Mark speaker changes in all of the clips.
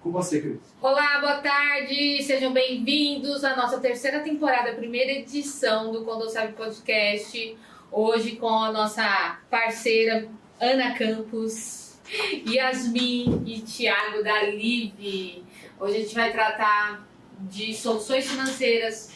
Speaker 1: Com você, Cris.
Speaker 2: Olá, boa tarde, sejam bem-vindos à nossa terceira temporada, primeira edição do Condosab Podcast. Hoje com a nossa parceira Ana Campos, Yasmin e Thiago da Live. Hoje a gente vai tratar de soluções financeiras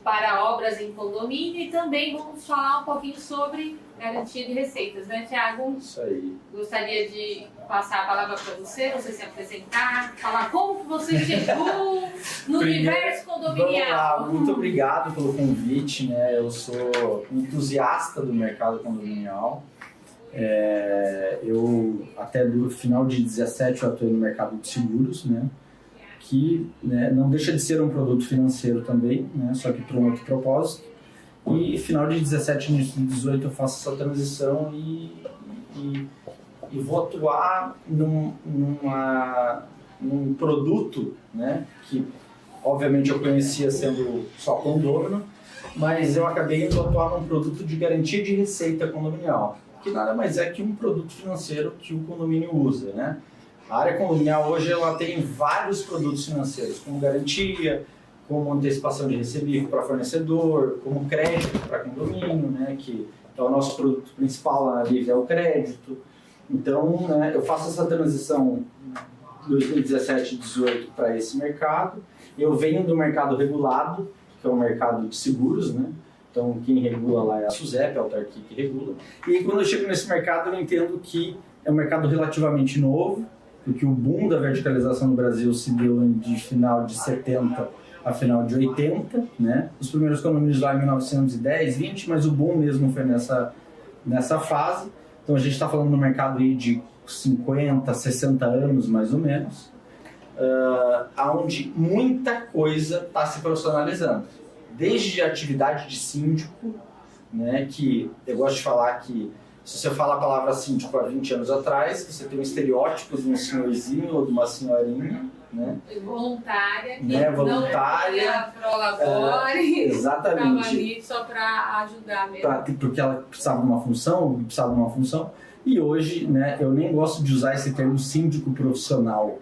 Speaker 2: para obras em condomínio e também vamos falar um pouquinho sobre garantia de receitas, né, Thiago?
Speaker 1: Isso aí.
Speaker 2: Gostaria de passar a palavra para você se apresentar, falar como que você chegou no universo condominial.
Speaker 1: Vamos lá, muito obrigado pelo convite, né? Eu sou entusiasta do mercado condominial. Eu até no final de 2017 eu atuei no mercado de seguros, né? Que não deixa de ser um produto financeiro também, né? Só que para um outro propósito. E final de 17 e início de 18 eu faço essa transição e vou atuar num produto, né? Que obviamente eu conhecia sendo só condômino, mas eu acabei indo atuar num produto de garantia de receita condominial, que nada mais é que um produto financeiro que o condomínio usa, né? A área condominial hoje ela tem vários produtos financeiros, como garantia, como antecipação de recebível para fornecedor, como crédito para condomínio, né, que é o nosso produto principal lá na Live, é o crédito. Então, eu faço essa transição 2017 e 2018 para esse mercado. Eu venho do mercado regulado, que é o mercado de seguros, né? Então, quem regula lá é a SUSEP, a autarquia que regula. E aí, quando eu chego nesse mercado, eu entendo que é um mercado relativamente novo, porque o boom da verticalização no Brasil se deu de final de 70 a final de 80, né? Os primeiros condomínios lá em 1910, 20, mas o boom mesmo foi nessa fase. Então a gente está falando no mercado aí de 50, 60 anos mais ou menos, onde muita coisa está se profissionalizando. Desde a atividade de síndico, né? Que eu gosto de falar que se você fala a palavra síndico há 20 anos atrás, você tem um estereótipo de um senhorzinho ou de uma senhorinha, né?
Speaker 2: Voluntária, que
Speaker 1: voluntária,
Speaker 2: não prolabore,
Speaker 1: exatamente.
Speaker 2: estava ali só para ajudar mesmo.
Speaker 1: Porque ela precisava de uma função, e hoje, né, eu nem gosto de usar esse termo síndico profissional,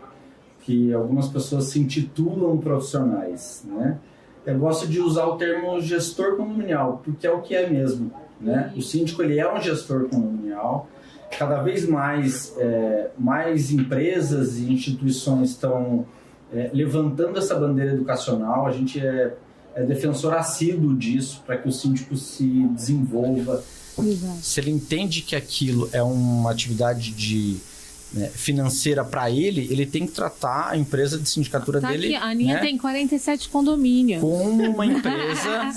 Speaker 1: que algumas pessoas se intitulam profissionais, né? Eu gosto de usar o termo gestor condominial, porque é o que é mesmo, né? O síndico ele é um gestor condominial. Cada vez mais empresas e instituições estão levantando essa bandeira educacional. A gente é defensor assíduo disso, para que o síndico se desenvolva.
Speaker 3: Exato.
Speaker 1: Se ele entende que aquilo é uma atividade financeira para ele tem que tratar a empresa de sindicatura dele.
Speaker 3: Aqui, a Aninha tem 47 condomínios.
Speaker 1: Com uma empresa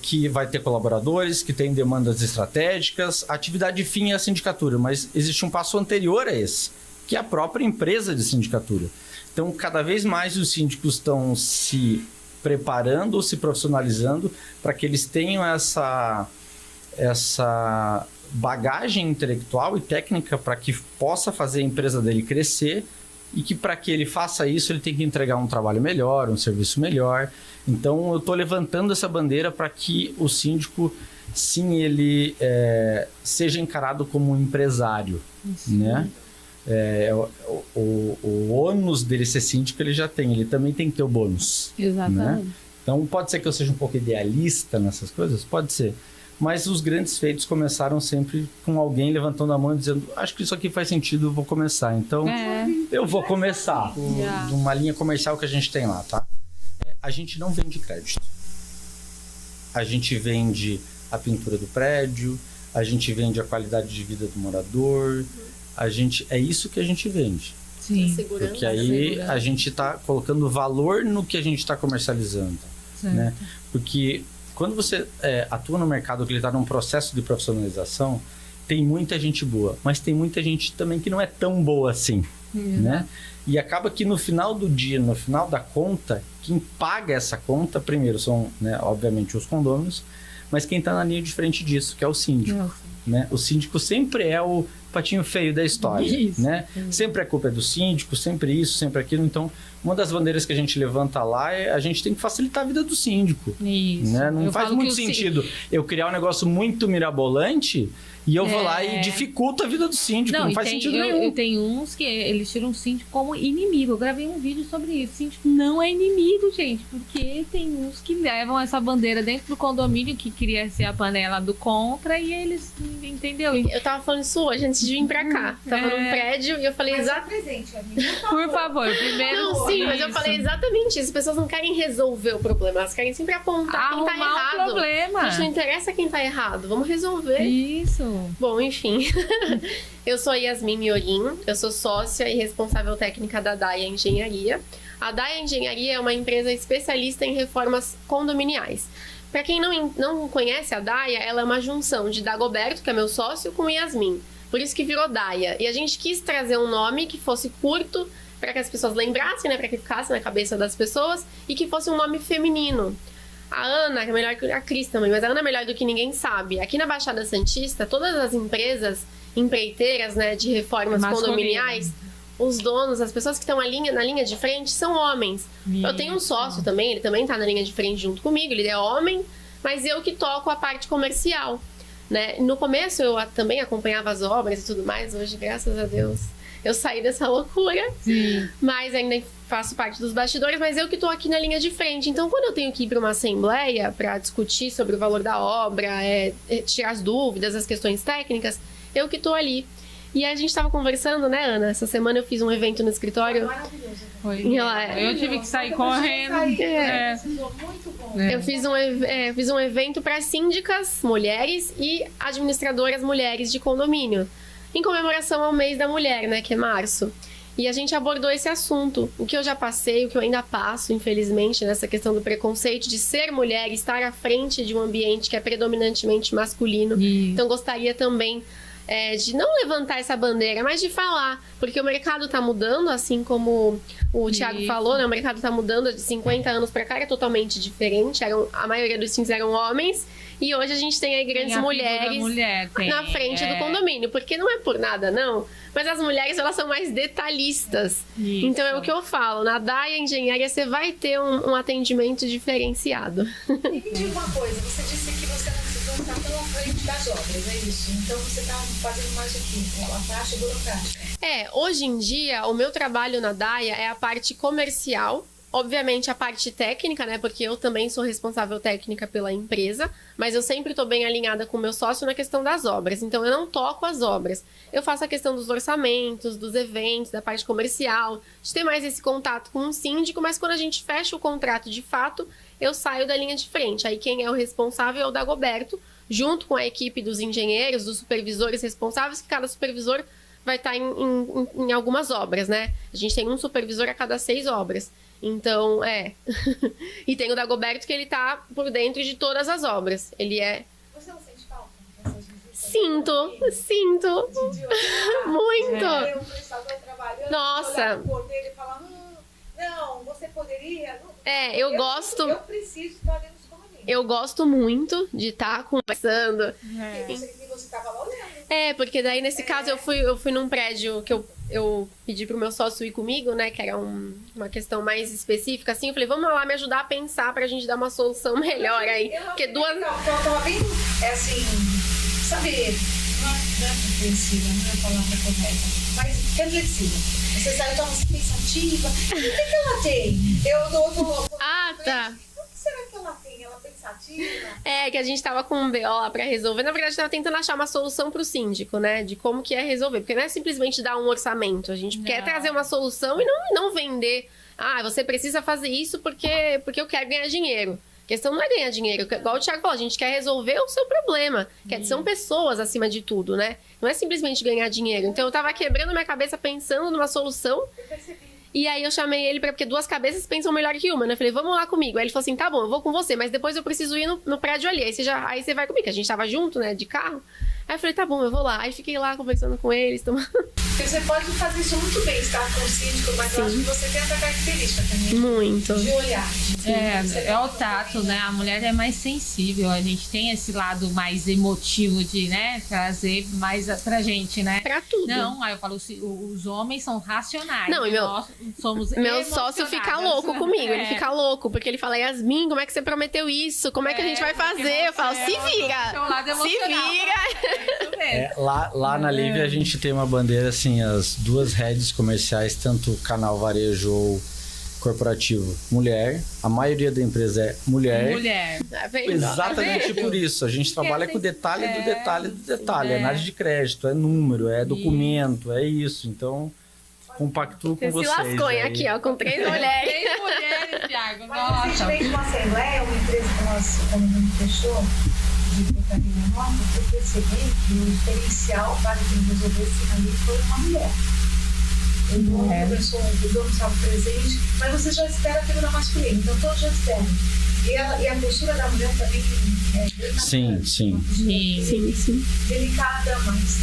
Speaker 1: que vai ter colaboradores, que tem demandas estratégicas. A atividade fim é a sindicatura, mas existe um passo anterior a esse, que é a própria empresa de sindicatura. Então, cada vez mais os síndicos estão se preparando ou se profissionalizando para que eles tenham essa bagagem intelectual e técnica para que possa fazer a empresa dele crescer, e que para que ele faça isso ele tem que entregar um trabalho melhor, um serviço melhor. Então eu estou levantando essa bandeira para que o síndico, sim, ele seja encarado como um empresário, né? O ônus dele ser síndico ele já tem, ele também tem que ter o bônus.
Speaker 3: Exatamente.
Speaker 1: Né? Então pode ser que eu seja um pouco idealista nessas coisas, pode ser. Mas os grandes feitos começaram sempre com alguém levantando a mão e dizendo: acho que isso aqui faz sentido, eu vou começar. Então, eu vou começar. De uma linha comercial que a gente tem lá, tá? A gente não vende crédito. A gente vende a pintura do prédio, a gente vende a qualidade de vida do morador, é isso que a gente vende.
Speaker 3: Sim.
Speaker 1: Porque aí a gente está colocando valor no que a gente está comercializando. Né? Porque quando você atua no mercado que ele está num processo de profissionalização, tem muita gente boa, mas tem muita gente também que não é tão boa assim, né? E acaba que no final do dia, no final da conta, quem paga essa conta, primeiro são, obviamente, os condôminos, mas quem está na linha de frente disso, que é o síndico. Né? O síndico sempre é o patinho feio da história. Né? Sempre a culpa é do síndico, sempre isso, sempre aquilo. Então, uma das bandeiras que a gente levanta lá é a gente tem que facilitar a vida do síndico.
Speaker 3: Isso.
Speaker 1: Né? Não faz muito sentido eu criar um negócio muito mirabolante E eu vou lá e dificulto a vida do síndico, não faz sentido nenhum.
Speaker 3: Eu tenho uns que eles tiram o síndico como inimigo. Eu gravei um vídeo sobre isso. O síndico não é inimigo, gente, porque tem uns que levam essa bandeira dentro do condomínio que queria ser a panela do contra e eles, entendeu?
Speaker 4: Eu tava falando isso hoje, antes de vir pra cá. Tava num prédio e eu falei
Speaker 2: Presente,
Speaker 3: por favor, primeiro.
Speaker 4: Não, sim, mas eu falei exatamente isso. As pessoas não querem resolver o problema, elas querem sempre apontar quem tá errado.
Speaker 3: Um problema.
Speaker 4: A gente não interessa quem tá errado, vamos resolver.
Speaker 3: Isso.
Speaker 4: Bom, enfim. Eu sou Yasmin Miorim, eu sou sócia e responsável técnica da Daia Engenharia. A Daia Engenharia é uma empresa especialista em reformas condominiais. Para quem não conhece a Daia, ela é uma junção de Dagoberto, que é meu sócio, com Yasmin. Por isso que virou Daia. E a gente quis trazer um nome que fosse curto, para que as pessoas lembrassem, né, para que ficasse na cabeça das pessoas, e que fosse um nome feminino. A Ana é melhor que a Cris também, mas a Ana é melhor do que ninguém sabe. Aqui na Baixada Santista, todas as empresas empreiteiras, né, de reformas condominiais, os donos, as pessoas que estão na linha de frente são homens. Isso. Eu tenho um sócio também, ele também está na linha de frente junto comigo, ele é homem, mas eu que toco a parte comercial, né? No começo eu também acompanhava as obras e tudo mais, hoje, graças a Deus, eu saí dessa loucura.
Speaker 3: Sim.
Speaker 4: Mas ainda faço parte dos bastidores, mas eu que tô aqui na linha de frente. Então, quando eu tenho que ir para uma assembleia para discutir sobre o valor da obra, tirar as dúvidas, as questões técnicas, eu que tô ali. E a gente tava conversando, né, Ana? Essa semana eu fiz um evento no escritório.
Speaker 2: Maravilhoso.
Speaker 3: Foi.
Speaker 4: Eu
Speaker 3: tive que sair correndo.
Speaker 2: Muito bom.
Speaker 4: Eu fiz um evento para síndicas mulheres e administradoras mulheres de condomínio, em comemoração ao mês da mulher, né, que é março. E a gente abordou esse assunto, o que eu já passei, o que eu ainda passo, infelizmente, nessa questão do preconceito de ser mulher e estar à frente de um ambiente que é predominantemente masculino. Então, gostaria também de não levantar essa bandeira, mas de falar, porque o mercado tá mudando, assim como o Thiago falou, né? O mercado tá mudando de 50 anos para cá, é totalmente diferente. A maioria dos síndicos eram homens. E hoje a gente tem aí grandes mulheres na frente do condomínio. Porque não é por nada, não. Mas as mulheres, elas são mais detalhistas. Isso. Então é o que eu falo. Na Daia Engenharia, você vai ter um atendimento diferenciado.
Speaker 2: E me diga uma coisa. Você disse que você não está tão à frente das obras, é isso? Então você está fazendo mais o quê? A taxa burocrática?
Speaker 4: Hoje em dia, o meu trabalho na Daia é a parte comercial. Obviamente a parte técnica, né? Porque eu também sou responsável técnica pela empresa, mas eu sempre estou bem alinhada com o meu sócio na questão das obras. Então eu não toco as obras. Eu faço a questão dos orçamentos, dos eventos, da parte comercial, de ter mais esse contato com o síndico, mas quando a gente fecha o contrato de fato, eu saio da linha de frente. Aí quem é o responsável é o Dagoberto, junto com a equipe dos engenheiros, dos supervisores responsáveis, que cada supervisor vai estar em algumas obras, né? A gente tem um supervisor a cada 6 obras. Então, E tem o Dagoberto que ele tá por dentro de todas as obras. Ele é...
Speaker 2: Você não sente falta dessas visitas?
Speaker 4: Sinto. Muito.
Speaker 2: O prestador trabalhando,
Speaker 4: nossa.
Speaker 2: o porteiro e falar, não, você poderia...
Speaker 4: Eu gosto...
Speaker 2: Eu preciso estar dentro do condomínio.
Speaker 4: Eu gosto muito de estar conversando.
Speaker 2: E você estava lá olhando.
Speaker 4: Porque daí nesse caso eu fui num prédio que eu pedi pro meu sócio ir comigo, né? Que era uma questão mais específica, assim. Eu falei, vamos lá me ajudar a pensar pra gente dar uma solução melhor aí. Porque duas...
Speaker 2: Eu tava bem, assim, sabe, não é compreensível, não é a palavra correta, mas reflexiva. Você saiu, tava assim, pensativa. O que ela tem?
Speaker 4: Tá.
Speaker 2: O que será que ela tem? Ela pensativa?
Speaker 4: Que a gente tava com um BO lá pra resolver. Na verdade, tava tentando achar uma solução pro síndico, né? De como que é resolver. Porque não é simplesmente dar um orçamento. A gente quer trazer uma solução e não vender. Você precisa fazer isso porque eu quero ganhar dinheiro. A questão não é ganhar dinheiro. Igual o Thiago falou, a gente quer resolver o seu problema. São pessoas acima de tudo, né? Não é simplesmente ganhar dinheiro. Então eu tava quebrando minha cabeça pensando numa solução.
Speaker 2: Eu percebi.
Speaker 4: E aí eu chamei ele porque 2 cabeças pensam melhor que uma, né? Eu falei, vamos lá comigo. Aí ele falou assim, tá bom, eu vou com você, mas depois eu preciso ir no prédio ali. Aí você vai comigo, que a gente tava junto, né, de carro. Aí eu falei, tá bom, eu vou lá. Aí fiquei lá conversando com eles, tomando...
Speaker 5: Porque você pode fazer isso muito bem, estar com o síndico, mas eu acho que você tem essa característica também.
Speaker 4: Muito.
Speaker 5: De olhar.
Speaker 3: É o tato, né? A mulher é mais sensível, a gente tem esse lado mais emotivo de, né, trazer mais pra gente, né?
Speaker 4: Pra tudo.
Speaker 3: Não, aí eu falo, os homens são racionais.
Speaker 4: Não, e meu-
Speaker 3: nós somos
Speaker 4: Meu sócio fica
Speaker 3: emocionadas.
Speaker 4: louco comigo, ele
Speaker 3: É.
Speaker 4: fica louco, porque ele fala, Yasmin, como é que você prometeu isso? Como é que a gente vai fazer? Eu falo, se
Speaker 3: Seu lado
Speaker 4: vira! Se
Speaker 3: emocional.
Speaker 4: vira!
Speaker 3: É isso mesmo.
Speaker 1: Lá na Livre a gente tem uma bandeira assim, as duas redes comerciais, tanto canal varejo ou corporativo, mulher. A maioria da empresa é mulher.
Speaker 3: Mulher.
Speaker 4: Tá vendo?
Speaker 1: Exatamente por isso. A gente trabalha com o detalhe do detalhe do detalhe. É análise de crédito, é número, é documento, é isso. Então, compactuo com
Speaker 4: Você se
Speaker 1: vocês.
Speaker 4: lascou, hein,
Speaker 1: aí.
Speaker 4: aqui, ó, com 3 mulheres.
Speaker 3: 3 mulheres, Thiago.
Speaker 5: Mas
Speaker 3: Nossa.
Speaker 5: recentemente uma assembleia, uma empresa que nós, como não fechou, de portaria nova, eu percebi que o diferencial para quem resolvesse ali foi uma mulher. O dono começou, o dono estava presente, mas você já espera a figura masculina, então todos já esperam. E a postura da mulher também é bem
Speaker 1: Sim,
Speaker 5: bacana.
Speaker 1: sim.
Speaker 4: Sim, sim.
Speaker 5: Delicada, mas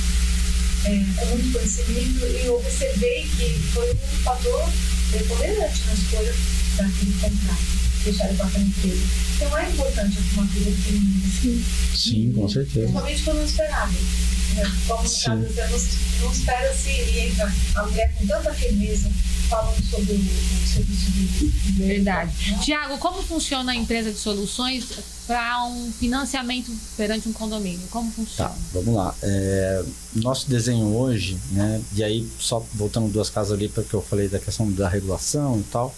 Speaker 5: com muito conhecimento, e eu observei que foi um fator preponderante na escolha daquele contrato, deixar ele para a empresa. Então é importante uma figura feminina,
Speaker 1: Sim, com certeza.
Speaker 5: principalmente quando não esperado. Como no caso, você não espera se ele entra a mulher com tanta firmeza falando sobre o serviço de
Speaker 3: Verdade. Tiago, como funciona a empresa de soluções para um financiamento perante um condomínio? Como funciona?
Speaker 1: Tá, vamos lá. Nosso desenho hoje, né? E aí, só voltando 2 casas ali, porque eu falei da questão da regulação e tal.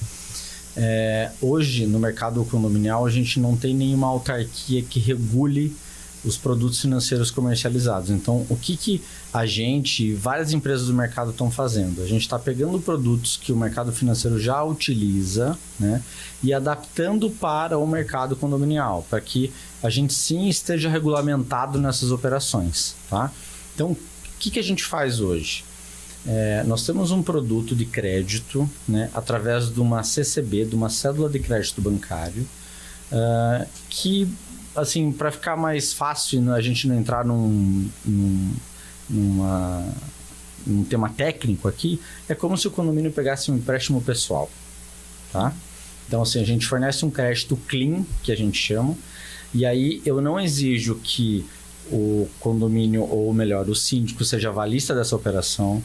Speaker 1: Hoje, no mercado condominial, a gente não tem nenhuma autarquia que regule os produtos financeiros comercializados. Então, o que a gente e várias empresas do mercado estão fazendo? A gente está pegando produtos que o mercado financeiro já utiliza, né, e adaptando para o mercado condominial, para que a gente sim esteja regulamentado nessas operações, tá? Então, o que a gente faz hoje? Nós temos um produto de crédito, né, através de uma CCB, de uma cédula de crédito bancário, que, assim, para ficar mais fácil a gente não entrar num tema técnico aqui, é como se o condomínio pegasse um empréstimo pessoal, tá? Então, assim, a gente fornece um crédito clean, que a gente chama, e aí eu não exijo que o condomínio, ou melhor, o síndico seja avalista dessa operação,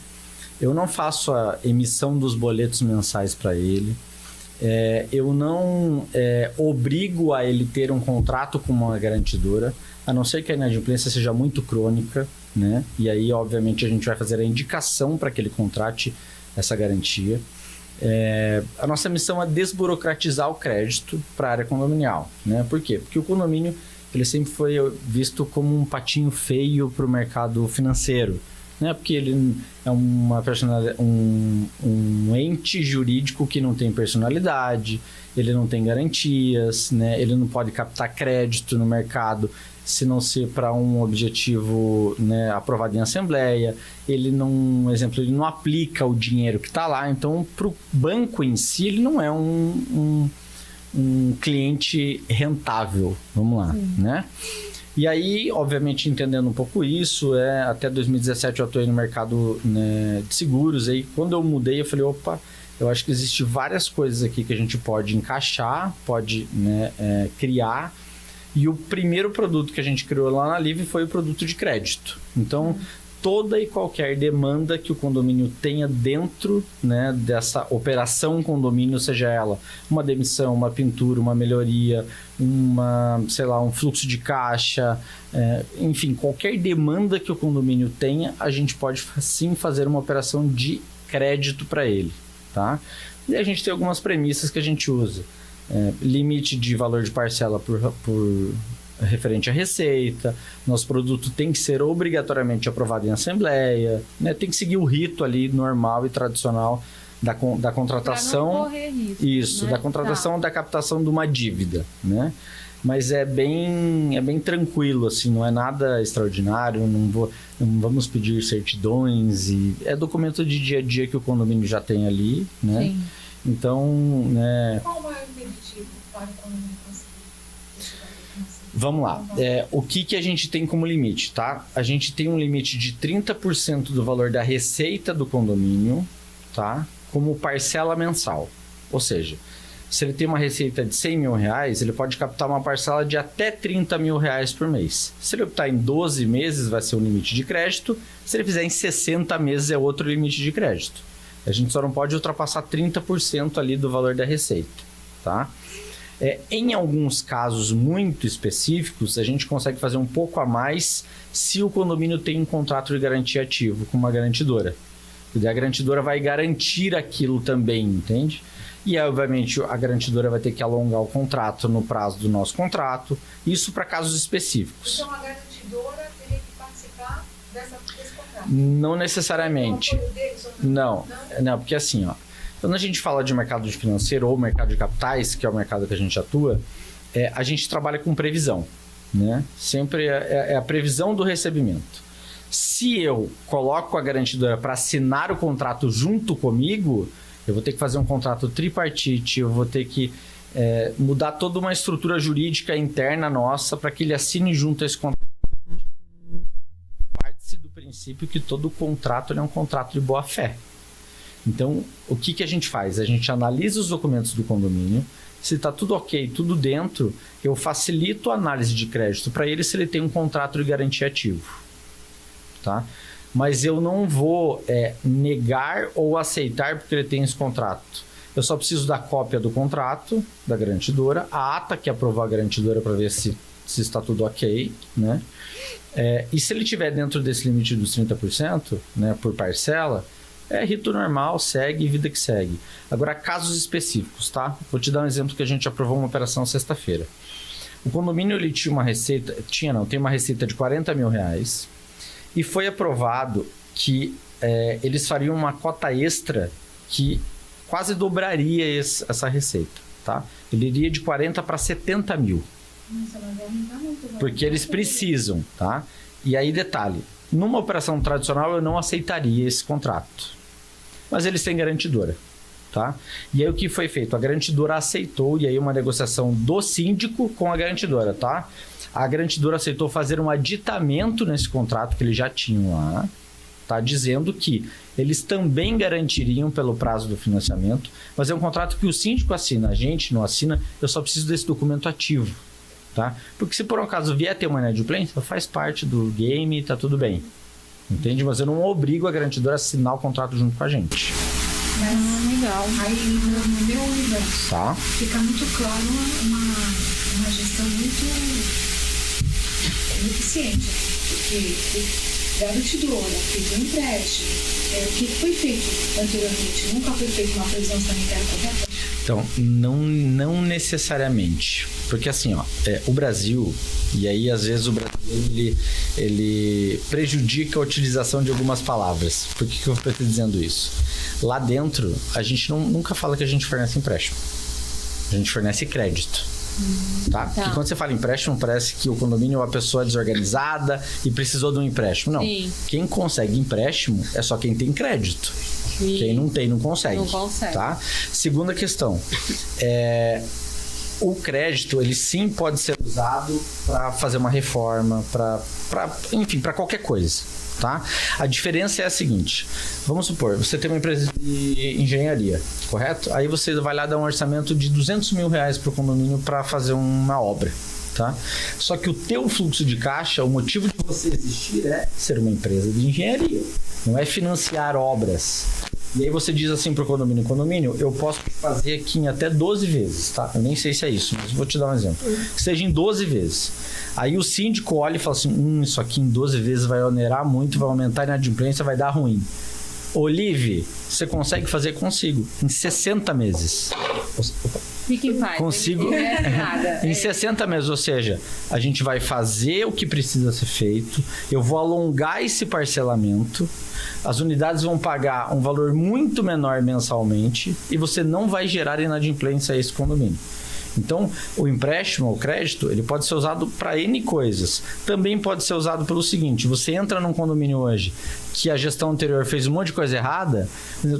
Speaker 1: eu não faço a emissão dos boletos mensais para ele, eu não obrigo a ele ter um contrato com uma garantidora, a não ser que a inadimplência seja muito crônica, né? E aí, obviamente, a gente vai fazer a indicação para que ele contrate essa garantia. A nossa missão é desburocratizar o crédito para a área condominial, né? Por quê? Porque o condomínio ele sempre foi visto como um patinho feio para o mercado financeiro, né? Porque ele é um ente jurídico que não tem personalidade, ele não tem garantias, né? Ele não pode captar crédito no mercado se não ser para um objetivo, né, aprovado em assembleia. Ele não, exemplo, ele não aplica o dinheiro que está lá. Então, para o banco em si, ele não é um cliente rentável, vamos lá, né? E aí, obviamente, entendendo um pouco isso, até 2017 eu atuei no mercado, né, de seguros. Aí, quando eu mudei, eu falei, opa, eu acho que existe várias coisas aqui que a gente pode encaixar, pode, né, criar. E o primeiro produto que a gente criou lá na Livre foi o produto de crédito. Então, toda e qualquer demanda que o condomínio tenha dentro, né, dessa operação condomínio, seja ela uma demissão, uma pintura, uma melhoria, um fluxo de caixa, enfim, qualquer demanda que o condomínio tenha, a gente pode sim fazer uma operação de crédito para ele, tá? E a gente tem algumas premissas que a gente usa. Limite de valor de parcela por referente à receita, nosso produto tem que ser obrigatoriamente aprovado em assembleia, né? Tem que seguir o rito ali normal e tradicional da contratação.
Speaker 3: Pra não correr risco,
Speaker 1: isso,
Speaker 3: né?
Speaker 1: da contratação, da captação de uma dívida, né? Mas é bem tranquilo, assim, não é nada extraordinário, não vamos pedir certidões, e é documento de dia a dia que o condomínio já tem ali, né?
Speaker 3: Sim.
Speaker 1: Então, né...
Speaker 5: Qual o maior impeditivo para o condomínio conseguir esse valor financeiro?
Speaker 1: Vamos lá. O que a gente tem como limite, tá? A gente tem um limite de 30% do valor da receita do condomínio, tá? Como parcela mensal. Ou seja, se ele tem uma receita de 100 mil reais, ele pode captar uma parcela de até 30 mil reais por mês. Se ele optar em 12 meses, vai ser o limite de crédito. Se ele fizer em 60 meses, é outro limite de crédito. A gente só não pode ultrapassar 30% ali do valor da receita, tá? Em alguns casos muito específicos, a gente consegue fazer um pouco a mais se o condomínio tem um contrato de garantia ativo com uma garantidora. E a garantidora vai garantir aquilo também, entende? E aí, obviamente, a garantidora vai ter que alongar o contrato no prazo do nosso contrato. Isso para casos específicos.
Speaker 5: Então a garantidora teria que participar desse contrato?
Speaker 1: Não necessariamente.
Speaker 5: O apoio deles ou não?
Speaker 1: Não, porque assim, ó. Quando a gente fala de mercado financeiro ou mercado de capitais, que é o mercado que a gente atua, a gente trabalha com previsão, né? Sempre é a previsão do recebimento. Se eu coloco a garantidora para assinar o contrato junto comigo, eu vou ter que fazer um contrato tripartite, eu vou ter que mudar toda uma estrutura jurídica interna nossa para que ele assine junto a esse contrato. Parte-se do princípio que todo contrato é um contrato de boa-fé. Então, o que a gente faz? A gente analisa os documentos do condomínio, se está tudo ok, tudo dentro, eu facilito a análise de crédito para ele se ele tem um contrato de garantia ativo. Tá? Mas eu não vou negar ou aceitar porque ele tem esse contrato. Eu só preciso da cópia do contrato, da garantidora, a ata que aprovou a garantidora para ver se está tudo ok, né? E se ele estiver dentro desse limite dos 30%, né, por parcela, rito normal, segue, vida que segue. Agora, casos específicos, tá? Vou te dar um exemplo que a gente aprovou uma operação sexta-feira. O condomínio ele tinha uma receita, tem uma receita de 40 mil reais e foi aprovado que eles fariam uma cota extra que quase dobraria essa receita, tá? Ele iria de 40 para 70 mil.
Speaker 5: Nossa, mas vai aumentar muito, né?
Speaker 1: Porque eles precisam, tá? E aí, detalhe, numa operação tradicional eu não aceitaria esse contrato. Mas eles têm garantidora, tá? E aí o que foi feito? A garantidora aceitou, e aí uma negociação do síndico com a garantidora, tá? A garantidora aceitou fazer um aditamento nesse contrato que eles já tinham lá, tá? Dizendo que eles também garantiriam pelo prazo do financiamento, mas é um contrato que o síndico assina, a gente não assina, eu só preciso desse documento ativo, tá? Porque se por um acaso vier ter uma inadimplência, faz parte do game, tá tudo bem. Entende? Mas eu não obrigo a garantidora a assinar o contrato junto com a gente.
Speaker 3: Legal.
Speaker 5: Aí no meu universo
Speaker 1: Tá?
Speaker 5: fica muito claro uma gestão muito eficiente. Porque garantidora, pediu um empréstimo, o que foi feito anteriormente? Nunca foi feita uma previsão sanitária correta?
Speaker 1: Então, não necessariamente. Porque assim, ó, o Brasil, e aí às vezes o Brasil ele prejudica a utilização de algumas palavras. Por que eu estou te dizendo isso? Lá dentro, a gente nunca fala que a gente fornece empréstimo. A gente fornece crédito. Tá? Porque quando você fala empréstimo, parece que o condomínio é uma pessoa desorganizada e precisou de um empréstimo. Não.
Speaker 3: Sim.
Speaker 1: Quem consegue empréstimo é só quem tem crédito.
Speaker 3: Sim.
Speaker 1: Quem não tem, não consegue.
Speaker 3: Não consegue.
Speaker 1: Tá? Segunda questão. O crédito, ele sim pode ser usado para fazer uma reforma, enfim, para qualquer coisa. Tá? A diferença é a seguinte. Vamos supor, você tem uma empresa de engenharia, correto? Aí você vai lá dar um orçamento de 200 mil reais para o condomínio para fazer uma obra. Tá? Só que o teu fluxo de caixa, o motivo de você existir é ser uma empresa de engenharia. Não é financiar obras. E aí você diz assim pro condomínio, eu posso fazer aqui em até 12 vezes, tá? Eu nem sei se é isso, mas vou te dar um exemplo. Que seja em 12 vezes. Aí o síndico olha e fala assim, isso aqui em 12 vezes vai onerar muito, vai aumentar a inadimplência, vai dar ruim. Olive, você consegue fazer? Consigo. Em 60 meses.
Speaker 3: Fique em paz.
Speaker 1: Consigo.
Speaker 3: Não merece nada.
Speaker 1: Em 60 meses, ou seja, a gente vai fazer o que precisa ser feito, eu vou alongar esse parcelamento, as unidades vão pagar um valor muito menor mensalmente e você não vai gerar inadimplência a esse condomínio. Então, o empréstimo, o crédito, ele pode ser usado para N coisas. Também pode ser usado pelo seguinte, você entra num condomínio hoje que a gestão anterior fez um monte de coisa errada,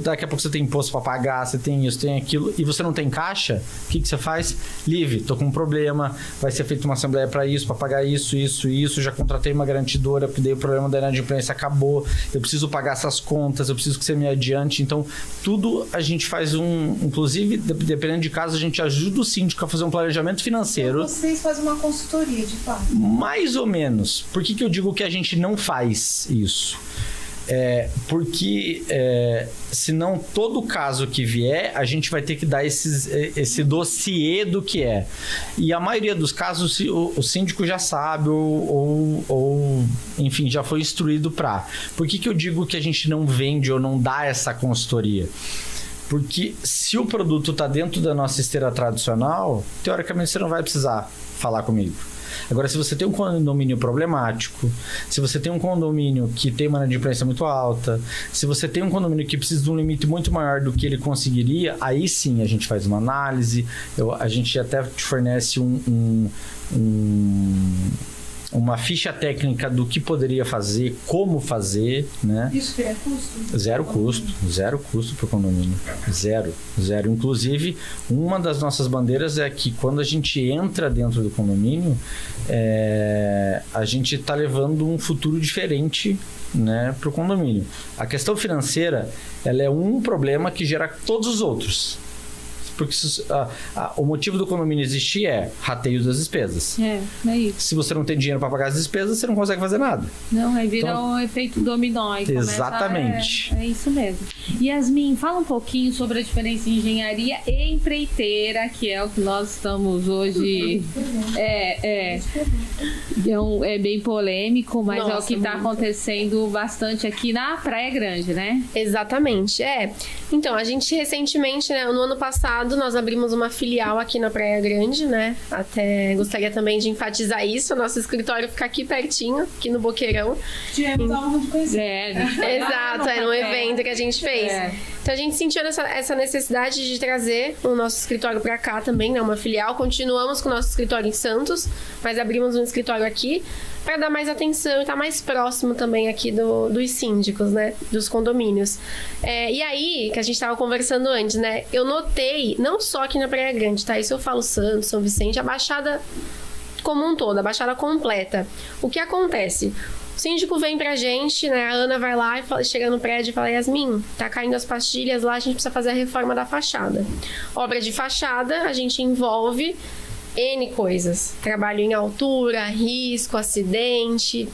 Speaker 1: daqui a pouco você tem imposto para pagar, você tem isso, tem aquilo, e você não tem caixa, o que você faz? Livre, tô com um problema, vai ser feita uma assembleia para isso, para pagar isso, já contratei uma garantidora, porque daí o problema da inadimplência acabou, eu preciso pagar essas contas, eu preciso que você me adiante. Então, tudo a gente faz inclusive, dependendo de caso, a gente ajuda o síndico a fazer um planejamento financeiro.
Speaker 5: Então, vocês fazem uma consultoria, de fato.
Speaker 1: Mais ou menos. Por que eu digo que a gente não faz isso? Porque senão todo caso que vier, a gente vai ter que dar esse dossiê do que é. E a maioria dos casos o síndico já sabe ou enfim, já foi instruído para. Por que eu digo que a gente não vende ou não dá essa consultoria? Porque se o produto está dentro da nossa esteira tradicional, teoricamente você não vai precisar falar comigo. Agora, se você tem um condomínio problemático, se você tem um condomínio que tem uma inadimplência muito alta, se você tem um condomínio que precisa de um limite muito maior do que ele conseguiria, aí sim a gente faz uma análise, a gente até te fornece uma ficha técnica do que poderia fazer, como fazer, né?
Speaker 5: Isso que é custo?
Speaker 1: Zero custo para o condomínio. Zero. Inclusive, uma das nossas bandeiras é que quando a gente entra dentro do condomínio, a gente está levando um futuro diferente, né, para o condomínio. A questão financeira, ela é um problema que gera todos os outros. Porque o motivo do condomínio existir é rateio das despesas.
Speaker 3: É isso.
Speaker 1: Se você não tem dinheiro para pagar as despesas, você não consegue fazer nada.
Speaker 3: Não, aí vira um efeito dominó.
Speaker 1: Exatamente.
Speaker 3: É isso mesmo. Yasmin, fala um pouquinho sobre a diferença em engenharia e empreiteira, que é o que nós estamos hoje. É bem polêmico, mas é o que está acontecendo bastante aqui na Praia Grande, né?
Speaker 4: Exatamente, Então, a gente recentemente, né, no ano passado, nós abrimos uma filial aqui na Praia Grande, né? Até gostaria também de enfatizar isso. O nosso escritório fica aqui pertinho, aqui no Boqueirão.
Speaker 5: Tivemos a honra de conhecer.
Speaker 4: Exato, era um evento que a gente fez. Então, a gente sentiu essa necessidade de trazer o nosso escritório para cá também, né? Uma filial. Continuamos com o nosso escritório em Santos, mas abrimos um escritório aqui para dar mais atenção e estar mais próximo também aqui dos síndicos, né? Dos condomínios. E aí, que a gente estava conversando antes, né? Eu notei, não só aqui na Praia Grande, tá? Isso eu falo Santos, São Vicente, a Baixada como um todo, a Baixada completa. O que acontece? O síndico vem pra gente, né? A Ana vai lá e chega no prédio e fala: Yasmin, tá caindo as pastilhas lá, a gente precisa fazer a reforma da fachada. Obra de fachada, a gente envolve N coisas. Trabalho em altura, risco, acidente,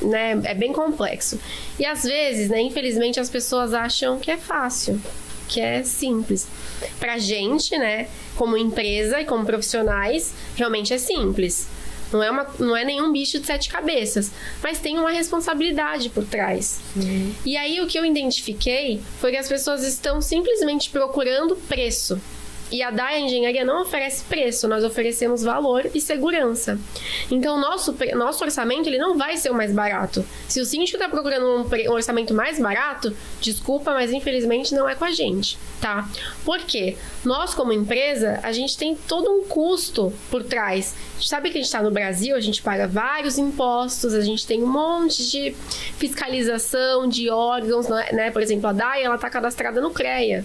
Speaker 4: né? É bem complexo. E às vezes, né, infelizmente, as pessoas acham que é fácil, que é simples. Pra gente, né, como empresa e como profissionais, realmente é simples. Não é nenhum bicho de 7 cabeças, mas tem uma responsabilidade por trás. E aí o que eu identifiquei foi que as pessoas estão simplesmente procurando preço. E a DAI Engenharia não oferece preço, nós oferecemos valor e segurança. Então, nosso orçamento ele não vai ser o mais barato. Se o síndico está procurando um orçamento mais barato, desculpa, mas infelizmente não é com a gente, tá? Por quê? Nós, como empresa, a gente tem todo um custo por trás. A gente sabe que a gente está no Brasil, a gente paga vários impostos, a gente tem um monte de fiscalização de órgãos, né? Por exemplo, a DAI, ela está cadastrada no CREA.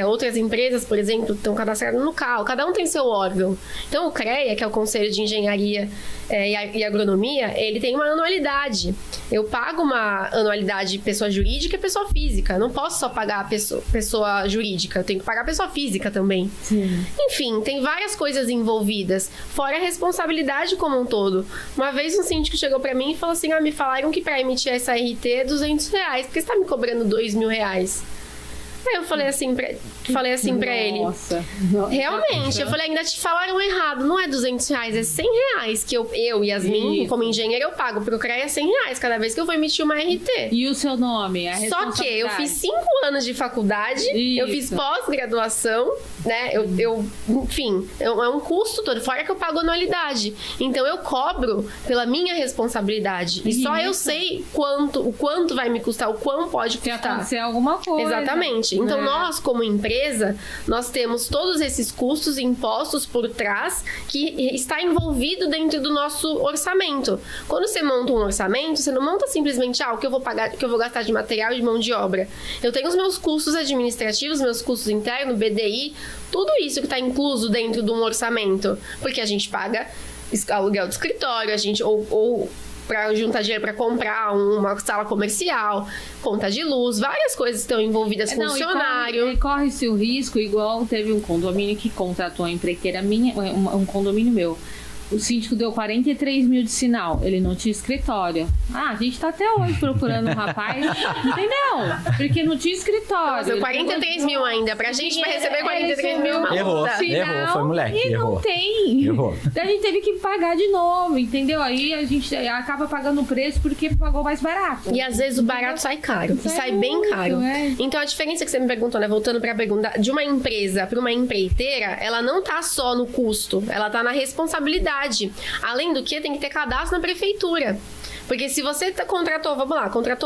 Speaker 4: Outras empresas, por exemplo, estão cadastradas no CAL. Cada um tem seu órgão. Então, o CREA, que é o Conselho de Engenharia e Agronomia, ele tem uma anualidade. Eu pago uma anualidade pessoa jurídica e pessoa física. Eu não posso só pagar a pessoa jurídica, eu tenho que pagar a pessoa física também.
Speaker 3: Sim.
Speaker 4: Enfim, tem várias coisas envolvidas, fora a responsabilidade como um todo. Uma vez um síndico chegou pra mim e falou assim: me falaram que pra emitir essa RT é R$200, por que você tá me cobrando R$2.000? Aí eu falei assim pra ele.
Speaker 3: Nossa.
Speaker 4: Realmente, eu falei: ainda te falaram errado, não é R$200, é R$100 que eu Yasmin, como engenheira, eu pago pro CREA R$100 cada vez que eu vou emitir uma RT.
Speaker 3: E o seu nome?
Speaker 4: Só que eu fiz 5 anos de faculdade, eu fiz pós-graduação, né? Enfim, é um custo todo, fora que eu pago anualidade. Então eu cobro pela minha responsabilidade. E só eu sei o quanto vai me custar, o quão pode custar.
Speaker 3: Se acontecer alguma coisa.
Speaker 4: Exatamente. parte. Então, nós, como empresa, nós temos todos esses custos impostos por trás que está envolvido dentro do nosso orçamento. Quando você monta um orçamento, você não monta simplesmente o que eu vou pagar, o que eu vou gastar de material e de mão de obra. Eu tenho os meus custos administrativos, meus custos internos, BDI, tudo isso que está incluso dentro de um orçamento. Porque a gente paga aluguel do escritório, a gente ou para juntar dinheiro para comprar uma sala comercial, conta de luz, várias coisas estão envolvidas, funcionário.
Speaker 3: E corre-se o risco, igual teve um condomínio que contratou uma empreiteira minha, um condomínio meu. O síndico deu 43 mil de sinal. Ele não tinha escritório. A gente tá até hoje procurando um rapaz. Entendeu? Porque não tinha escritório.
Speaker 4: Nossa, 43 mil ainda. Pra gente, pra receber 43 mil, uma
Speaker 1: Errou,
Speaker 4: multa.
Speaker 1: errou, foi moleque.
Speaker 3: E
Speaker 1: Errou.
Speaker 3: não tem.
Speaker 1: Errou.
Speaker 3: Daí a gente teve que pagar de novo, entendeu? Aí a gente acaba pagando o preço porque pagou mais barato.
Speaker 4: E às vezes o barato sai caro. E sai bem
Speaker 3: muito,
Speaker 4: caro.
Speaker 3: é.
Speaker 4: Então a diferença que você me perguntou, né? Voltando pra pergunta, de uma empresa para uma empreiteira, ela não tá só no custo, ela tá na responsabilidade. Além do que, tem que ter cadastro na prefeitura. Porque se você contratou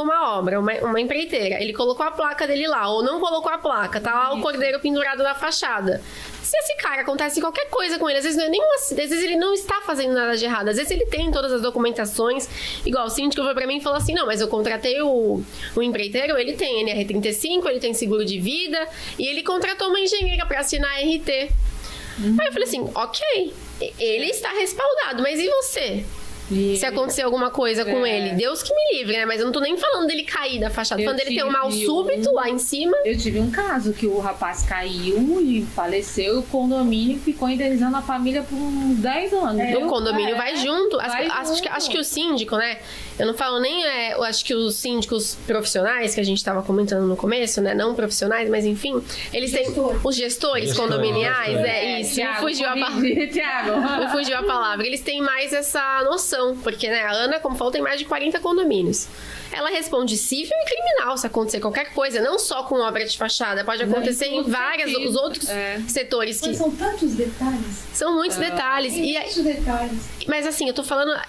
Speaker 4: uma obra, uma empreiteira, ele colocou a placa dele lá, ou não colocou a placa, tá lá o cordeiro pendurado na fachada. Se esse cara acontece qualquer coisa com ele, às vezes não é nenhum acidente, às vezes ele não está fazendo nada de errado, às vezes ele tem todas as documentações, igual o síndico foi pra mim e falou assim, não, mas eu contratei o empreiteiro, ele tem NR35, ele tem seguro de vida, e ele contratou uma engenheira pra assinar a RT. Aí eu falei assim, ok, ele está respaldado, mas e você? Se acontecer alguma coisa com ele, Deus que me livre, né? Mas eu não tô nem falando dele cair da fachada, tô falando dele ter um mal súbito lá em cima.
Speaker 3: Eu tive um caso que o rapaz caiu e faleceu, e o condomínio ficou indenizando a família por uns 10 anos.
Speaker 4: O condomínio vai junto.
Speaker 3: Vai
Speaker 4: Acho que o síndico, né? Eu não falo nem, eu acho que os síndicos profissionais, que a gente tava comentando no começo, né? Não profissionais, mas enfim, eles têm os gestores condominiais, isso.
Speaker 3: Thiago,
Speaker 4: Me fugiu a palavra. Eles têm mais essa noção. Porque, né, a Ana, como falou, tem mais de 40 condomínios. Ela responde civil e criminal se acontecer qualquer coisa, não só com obra de fachada, pode acontecer em vários os outros setores.
Speaker 5: Mas são tantos detalhes.
Speaker 4: São muitos detalhes.
Speaker 5: Muitos detalhes.
Speaker 4: Mas assim, eu tô falando,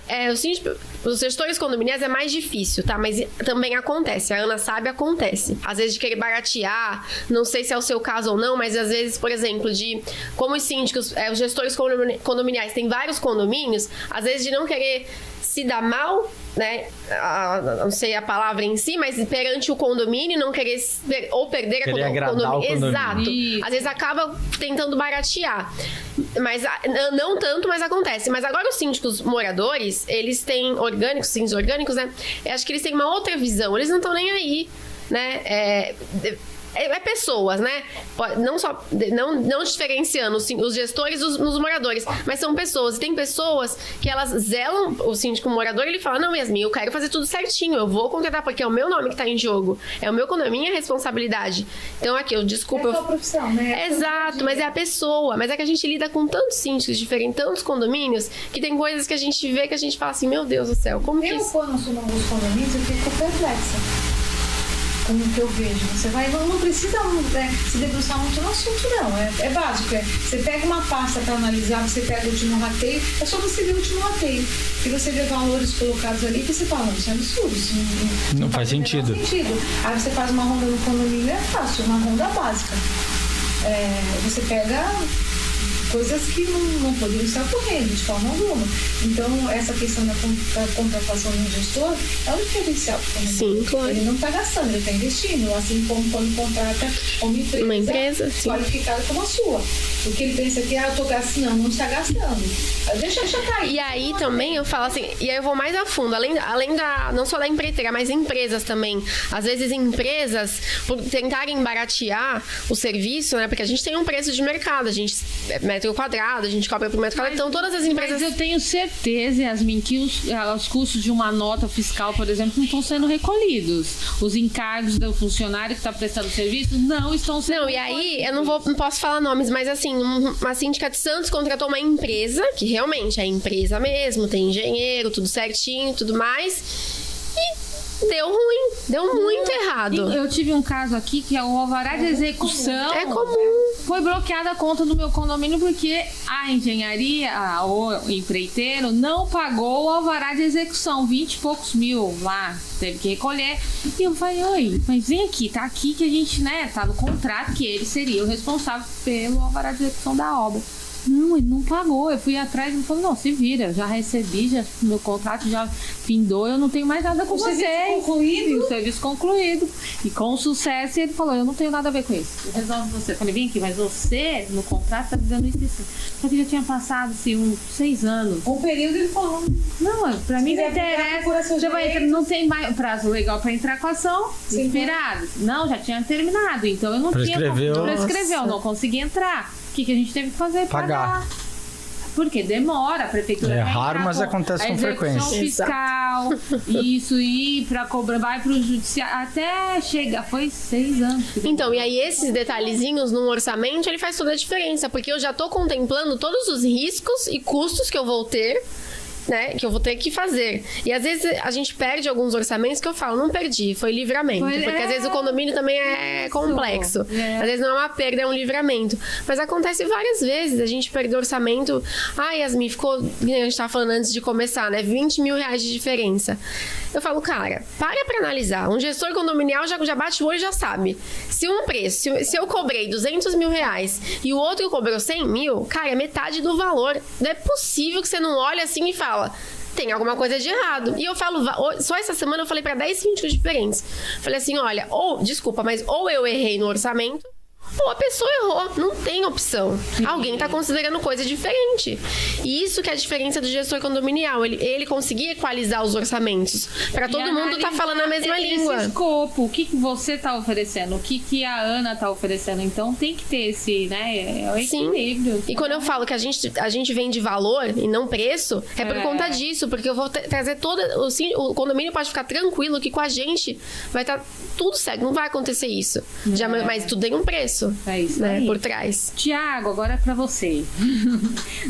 Speaker 4: os gestores condominiais é mais difícil, tá? Mas também acontece, a Ana sabe, acontece. Às vezes de querer baratear, não sei se é o seu caso ou não, mas às vezes, por exemplo, como os síndicos, os gestores condominiais têm vários condomínios, às vezes de não querer se dar mal, né? Não sei a palavra em si, mas perante o condomínio, não querer ou perder
Speaker 1: Querer
Speaker 4: a
Speaker 1: agradar o condomínio.
Speaker 4: Exato.
Speaker 3: Isso.
Speaker 4: Às vezes acaba tentando baratear. Mas não tanto, mas acontece. Mas agora os síndicos moradores, eles têm síndicos orgânicos, né? Eu acho que eles têm uma outra visão. Eles não estão nem aí, né? Pessoas, né? Não diferenciando os gestores dos moradores, mas são pessoas. E tem pessoas que elas zelam, o síndico morador, ele fala, não, Yasmin, eu quero fazer tudo certinho, eu vou contratar porque é o meu nome que tá em jogo, é o meu condomínio, a minha responsabilidade. Então aqui, desculpa...
Speaker 5: É a sua profissão, né?
Speaker 4: Exato, mas é a pessoa. Mas é que a gente lida com tantos síndicos diferentes, tantos condomínios, que tem coisas que a gente vê que a gente fala assim, meu Deus do céu, como que isso...
Speaker 5: Quando assumo alguns condomínios, eu fico perplexa. Como que eu vejo. Você não precisa se debruçar muito no assunto, não. É básico. Você pega uma pasta para analisar, você pega o último rateio, é só você ver o último rateio. E você vê valores colocados ali que você fala, não, isso é absurdo. Isso
Speaker 1: não faz sentido.
Speaker 5: Aí você faz uma ronda no condomínio, é fácil, uma ronda básica. Você pega coisas que não poderiam estar ocorrendo de forma alguma. Então, essa questão da contratação do gestor é um diferencial.
Speaker 4: Sim, claro.
Speaker 5: Ele não está gastando, ele está investindo, assim como quando contrata uma empresa qualificada como a sua. O que ele pensa que, eu estou gastando, não está gastando. Deixa cair.
Speaker 4: E aí também eu falo assim, e aí eu vou mais a fundo, além não só da empreiteira, mas empresas também. Às vezes empresas, por tentarem baratear o serviço, né? Porque a gente tem um preço de mercado, a gente metro quadrado, a gente cobra por metro quadrado, então todas as empresas...
Speaker 3: Mas eu tenho certeza, Yasmin, que os custos de uma nota fiscal, por exemplo, não estão sendo recolhidos. Os encargos do funcionário que está prestando serviço não estão sendo recolhidos.
Speaker 4: E aí, eu não posso falar nomes, mas assim, uma síndica de Santos contratou uma empresa, que realmente é empresa mesmo, tem engenheiro, tudo certinho, tudo mais, e deu ruim, deu muito errado.
Speaker 3: Eu tive um caso aqui que é o alvará de execução.
Speaker 4: É comum.
Speaker 3: Foi bloqueada a conta do meu condomínio porque a engenharia, o empreiteiro, não pagou o alvará de execução, 20 e poucos mil lá, teve que recolher. E eu falei, oi, mas vem aqui, tá aqui que a gente, né, tá no contrato que ele seria o responsável pelo alvará de execução da obra. Não, ele não pagou. Eu fui atrás e falei, não, se vira, eu já recebi, meu contrato já findou, eu não tenho mais nada com vocês. E o serviço concluído. E com sucesso, ele falou, eu não tenho nada a ver com isso. Resolve você. Eu falei, vem aqui, mas você, no contrato, tá dizendo isso e isso. Só que já tinha passado, assim, uns 6 anos.
Speaker 5: Um período ele falou.
Speaker 3: Não, pra mim não interessa. Já vai,
Speaker 5: direitos.
Speaker 3: não tem mais prazo legal pra entrar com a ação.
Speaker 5: Sim.
Speaker 3: Inspirado. Não, já tinha terminado. Então eu não
Speaker 6: Prescreveu.
Speaker 3: Prescreveu, não consegui entrar. O que a gente teve que fazer?
Speaker 6: Pagar.
Speaker 3: Porque demora, a prefeitura
Speaker 6: É
Speaker 3: vai
Speaker 6: raro,
Speaker 3: entrar
Speaker 6: mas
Speaker 3: com
Speaker 6: acontece
Speaker 3: a
Speaker 6: com
Speaker 3: execução
Speaker 6: frequência.
Speaker 3: fiscal, isso ir pra cobrar, vai pro judiciário, até chegar, foi 6 anos.
Speaker 4: Então, e aí esses detalhezinhos num orçamento, ele faz toda a diferença, porque eu já tô contemplando todos os riscos e custos que eu vou ter, né, que eu vou ter que fazer. E às vezes a gente perde alguns orçamentos que eu falo, não perdi, foi livramento. Porque às vezes o condomínio também é complexo. Às vezes não é uma perda, é um livramento. Mas acontece várias vezes, a gente perdeu orçamento. Yasmin, ficou, a gente tava falando antes de começar, né, 20 mil reais de diferença. Eu falo, cara, para pra analisar. Um gestor condominial já bate o olho e já sabe. Se um preço, se eu cobrei 200 mil reais e o outro cobrou 100 mil, cara, é metade do valor. Não é possível que você não olhe assim e fala, tem alguma coisa de errado. E eu falo, só essa semana eu falei pra 10 síndicos diferentes. Falei assim, olha, ou eu errei no orçamento, ou a pessoa errou, não tem opção. Alguém tá considerando coisa diferente. E isso que é a diferença do gestor condominial. Ele conseguir equalizar os orçamentos. Pra todo mundo tá falando a mesma língua.
Speaker 3: Esse escopo, o que você tá oferecendo, o que a Ana tá oferecendo. Então tem que ter esse, né, é o equilíbrio.
Speaker 4: E quando eu falo que a gente vende valor e não preço, é por conta disso. Porque eu vou trazer o condomínio pode ficar tranquilo que com a gente vai estar tudo certo. Não vai acontecer isso. Mas tudo tem um preço.
Speaker 3: É isso,
Speaker 4: né,
Speaker 3: aí.
Speaker 4: por trás.
Speaker 3: Tiago, agora é pra você.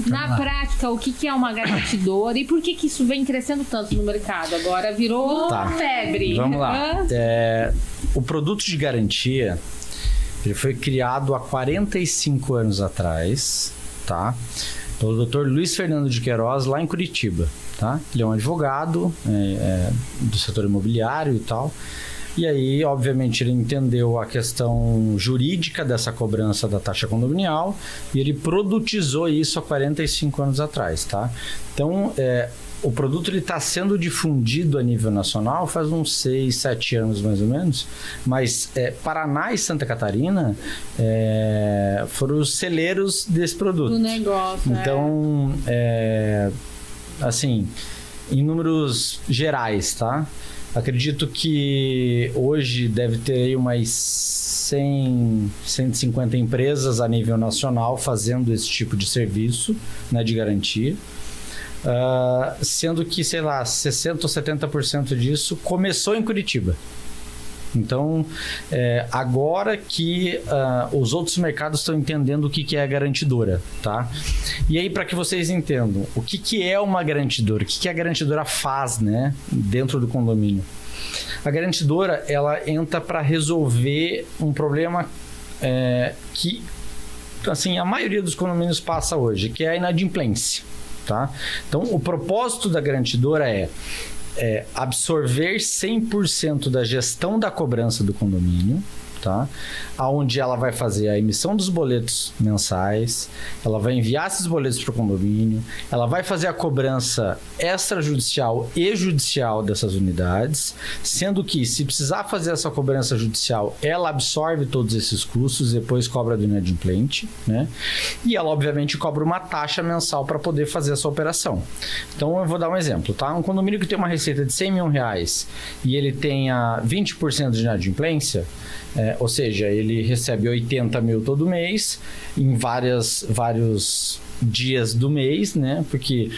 Speaker 3: Na prática, o que é uma garantidora e por que isso vem crescendo tanto no mercado? Agora virou febre.
Speaker 6: Vamos lá. O produto de garantia, ele foi criado há 45 anos atrás, tá? Pelo Dr. Luiz Fernando de Queiroz, lá em Curitiba, tá? Ele é um advogado do setor imobiliário e tal. E aí, obviamente, ele entendeu a questão jurídica dessa cobrança da taxa condominial e ele produtizou isso há 45 anos atrás, tá? Então, o produto está sendo difundido a nível nacional faz uns 6, 7 anos mais ou menos, mas Paraná e Santa Catarina foram os celeiros desse produto.
Speaker 3: Do negócio,
Speaker 6: então, assim, em números gerais, tá? Acredito que hoje deve ter aí umas 100, 150 empresas a nível nacional fazendo esse tipo de serviço, né, de garantia. Sendo que, sei lá, 60% ou 70% disso começou em Curitiba. Então, agora que os outros mercados estão entendendo o que é a garantidora, tá? E aí, para que vocês entendam, o que é uma garantidora? O que a garantidora faz, né, dentro do condomínio? A garantidora, ela entra para resolver um problema que, assim, a maioria dos condomínios passa hoje, que é a inadimplência, tá? Então, o propósito da garantidora é absorver 100% da gestão da cobrança do condomínio, tá? Onde ela vai fazer a emissão dos boletos mensais, ela vai enviar esses boletos para o condomínio, ela vai fazer a cobrança extrajudicial e judicial dessas unidades, sendo que, se precisar fazer essa cobrança judicial, ela absorve todos esses custos e depois cobra do inadimplente, né? E ela, obviamente, cobra uma taxa mensal para poder fazer essa operação. Então, eu vou dar um exemplo, tá? Um condomínio que tem uma receita de 100 mil reais e ele tenha 20% de inadimplência, ou seja, ele recebe 80 mil todo mês, em vários dias do mês, né? Porque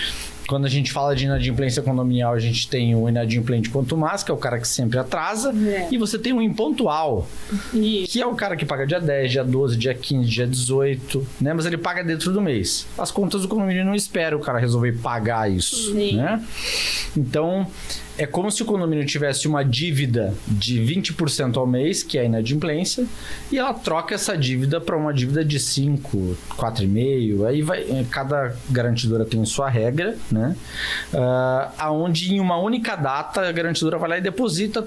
Speaker 6: quando a gente fala de inadimplência condominial, a gente tem o inadimplente contumaz, que é o cara que sempre atrasa, e você tem um impontual, que é o cara que paga dia 10, dia 12, dia 15, dia 18, né? Mas ele paga dentro do mês. As contas do condomínio não esperam o cara resolver pagar isso, né? Então, É como se o condomínio tivesse uma dívida de 20% ao mês, que é a inadimplência, e ela troca essa dívida para uma dívida de 5, 4,5. Aí cada garantidora tem sua regra, né? Aonde em uma única data a garantidora vai lá e deposita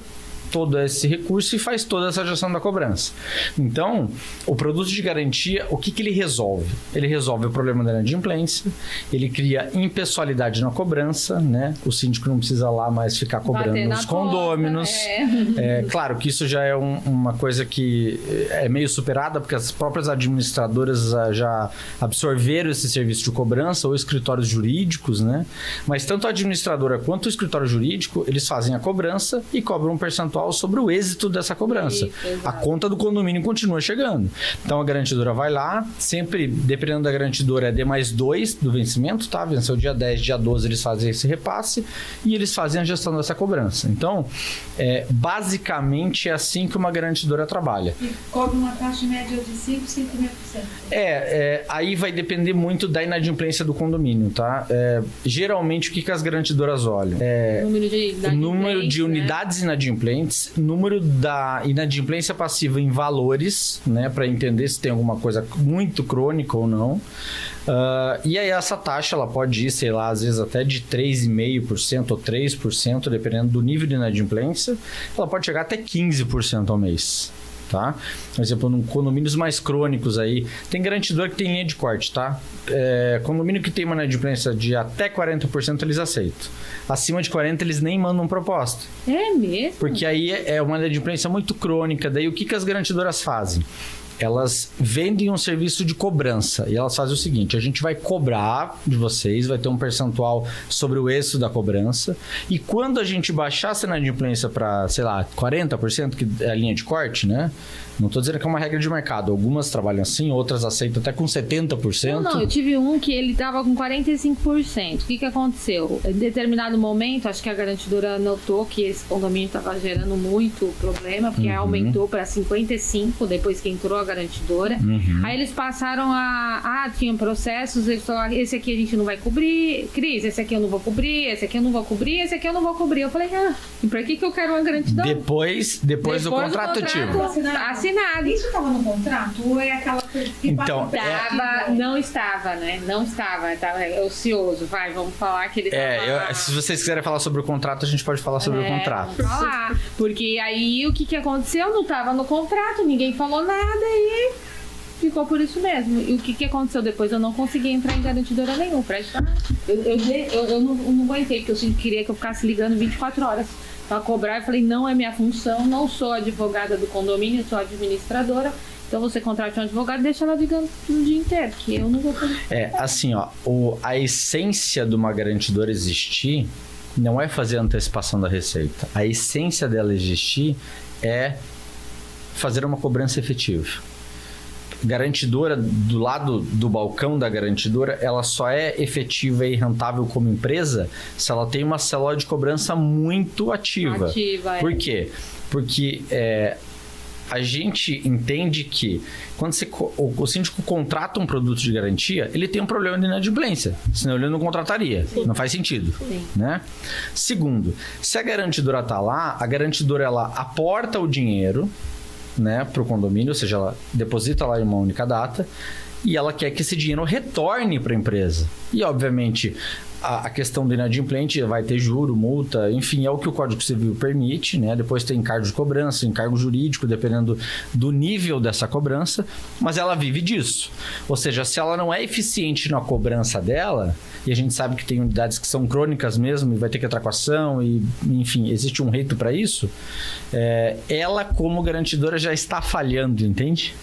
Speaker 6: todo esse recurso e faz toda essa gestão da cobrança. Então, o produto de garantia, o que ele resolve? Ele resolve o problema da inadimplência, ele cria impessoalidade na cobrança, né? O síndico não precisa lá mais ficar cobrando nos condôminos. Claro que isso já é uma coisa que é meio superada, porque as próprias administradoras já absorveram esse serviço de cobrança, ou escritórios jurídicos, né? Mas tanto a administradora quanto o escritório jurídico, eles fazem a cobrança e cobram um percentual sobre o êxito dessa cobrança. A conta do condomínio continua chegando. Então a garantidora vai lá, sempre, dependendo da garantidora, é D+2 do vencimento, tá? Venceu dia 10, dia 12, eles fazem esse repasse e eles fazem a gestão dessa cobrança. Então, basicamente é assim que uma garantidora trabalha.
Speaker 5: E cobra uma taxa média de 5,5%.
Speaker 6: Aí vai depender muito da inadimplência do condomínio, tá? Geralmente, o que as garantidoras olham? Número de unidades inadimplentes, número da inadimplência passiva em valores, né, para entender se tem alguma coisa muito crônica ou não. E aí essa taxa ela pode ir, sei lá, às vezes até de 3,5% ou 3%, dependendo do nível de inadimplência. Ela pode chegar até 15% ao mês. Tá? Por exemplo, em condomínios mais crônicos aí, tem garantidor que tem linha de corte, tá? Condomínio que tem uma inadimplência de até 40% eles aceitam. Acima de 40% eles nem mandam proposta.
Speaker 3: É mesmo?
Speaker 6: Porque aí é uma inadimplência muito crônica. Daí o que as garantidoras fazem? Elas vendem um serviço de cobrança e elas fazem o seguinte: a gente vai cobrar de vocês, vai ter um percentual sobre o êxito da cobrança, e quando a gente baixar essa inadimplência para, sei lá, 40%, que é a linha de corte, né? Não estou dizendo que é uma regra de mercado. Algumas trabalham assim, outras aceitam até com 70%.
Speaker 3: Não, eu tive um que ele estava com 45%. O que aconteceu? Em determinado momento, acho que a garantidora notou que esse condomínio estava gerando muito problema, porque aumentou para 55% depois que entrou a garantidora. Aí eles passaram tinham processos, eles falaram, esse aqui a gente não vai cobrir, Cris, esse aqui eu não vou cobrir, esse aqui eu não vou cobrir, esse aqui eu não vou cobrir. Eu falei, e por que eu quero uma garantidora?
Speaker 6: Depois do contrato ativo.
Speaker 3: Assinado.
Speaker 5: Isso estava no contrato ou é aquela coisa que
Speaker 6: Então,
Speaker 3: não estava, né? Não estava, estava ocioso. Vamos falar que ele
Speaker 6: se vocês quiserem falar sobre o contrato, a gente pode falar sobre o contrato.
Speaker 3: Vamos falar. Porque aí o que aconteceu? Não estava no contrato, ninguém falou nada e ficou por isso mesmo. E o que aconteceu depois? Eu não consegui entrar em garantidora nenhuma. Eu não aguentei, porque eu queria que eu ficasse ligando 24 horas. Para cobrar, eu falei, não é minha função, não sou advogada do condomínio, sou administradora, então você contrata um advogado e deixa ela ligando o dia inteiro, que eu não vou fazer.
Speaker 6: Assim, a essência de uma garantidora existir não é fazer a antecipação da receita. A essência dela existir é fazer uma cobrança efetiva. Garantidora, do lado do balcão da garantidora, ela só é efetiva e rentável como empresa se ela tem uma célula de cobrança muito ativa. Por quê? Porque a gente entende que quando o síndico contrata um produto de garantia, ele tem um problema de inadimplência, senão ele não contrataria. Não faz sentido. Né? Segundo, se a garantidora está lá, a garantidora ela aporta o dinheiro, né, para o condomínio, ou seja, ela deposita lá em uma única data e ela quer que esse dinheiro retorne para a empresa. E, obviamente, a questão do inadimplente vai ter juro, multa, enfim, é o que o Código Civil permite, né? Depois tem encargo de cobrança, encargo jurídico, dependendo do nível dessa cobrança, mas ela vive disso. Ou seja, se ela não é eficiente na cobrança dela, e a gente sabe que tem unidades que são crônicas mesmo, e vai ter que entrar com ação, e enfim, existe um reito para isso, ela, como garantidora, já está falhando, entende?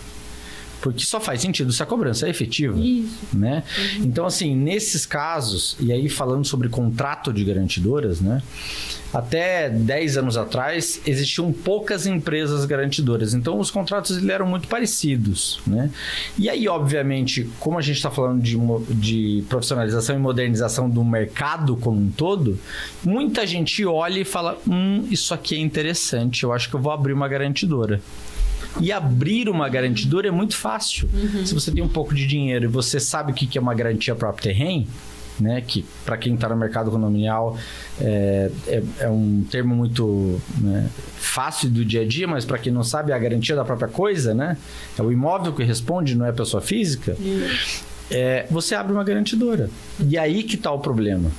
Speaker 6: Porque só faz sentido se a cobrança é efetiva.
Speaker 3: Isso.
Speaker 6: Né? Então, assim, nesses casos, e aí falando sobre contrato de garantidoras, né? Até 10 anos atrás, existiam poucas empresas garantidoras. Então, os contratos eram muito parecidos, né? E aí, obviamente, como a gente está falando de profissionalização e modernização do mercado como um todo, muita gente olha e fala, isso aqui é interessante, eu acho que eu vou abrir uma garantidora. E abrir uma garantidora é muito fácil. Se você tem um pouco de dinheiro e você sabe o que é uma garantia própria terreno, né, que para quem está no mercado condominial é um termo muito, né, fácil do dia a dia, mas para quem não sabe é a garantia da própria coisa, né? É o imóvel que responde, não é a pessoa física. Você abre uma garantidora. E aí que está o problema.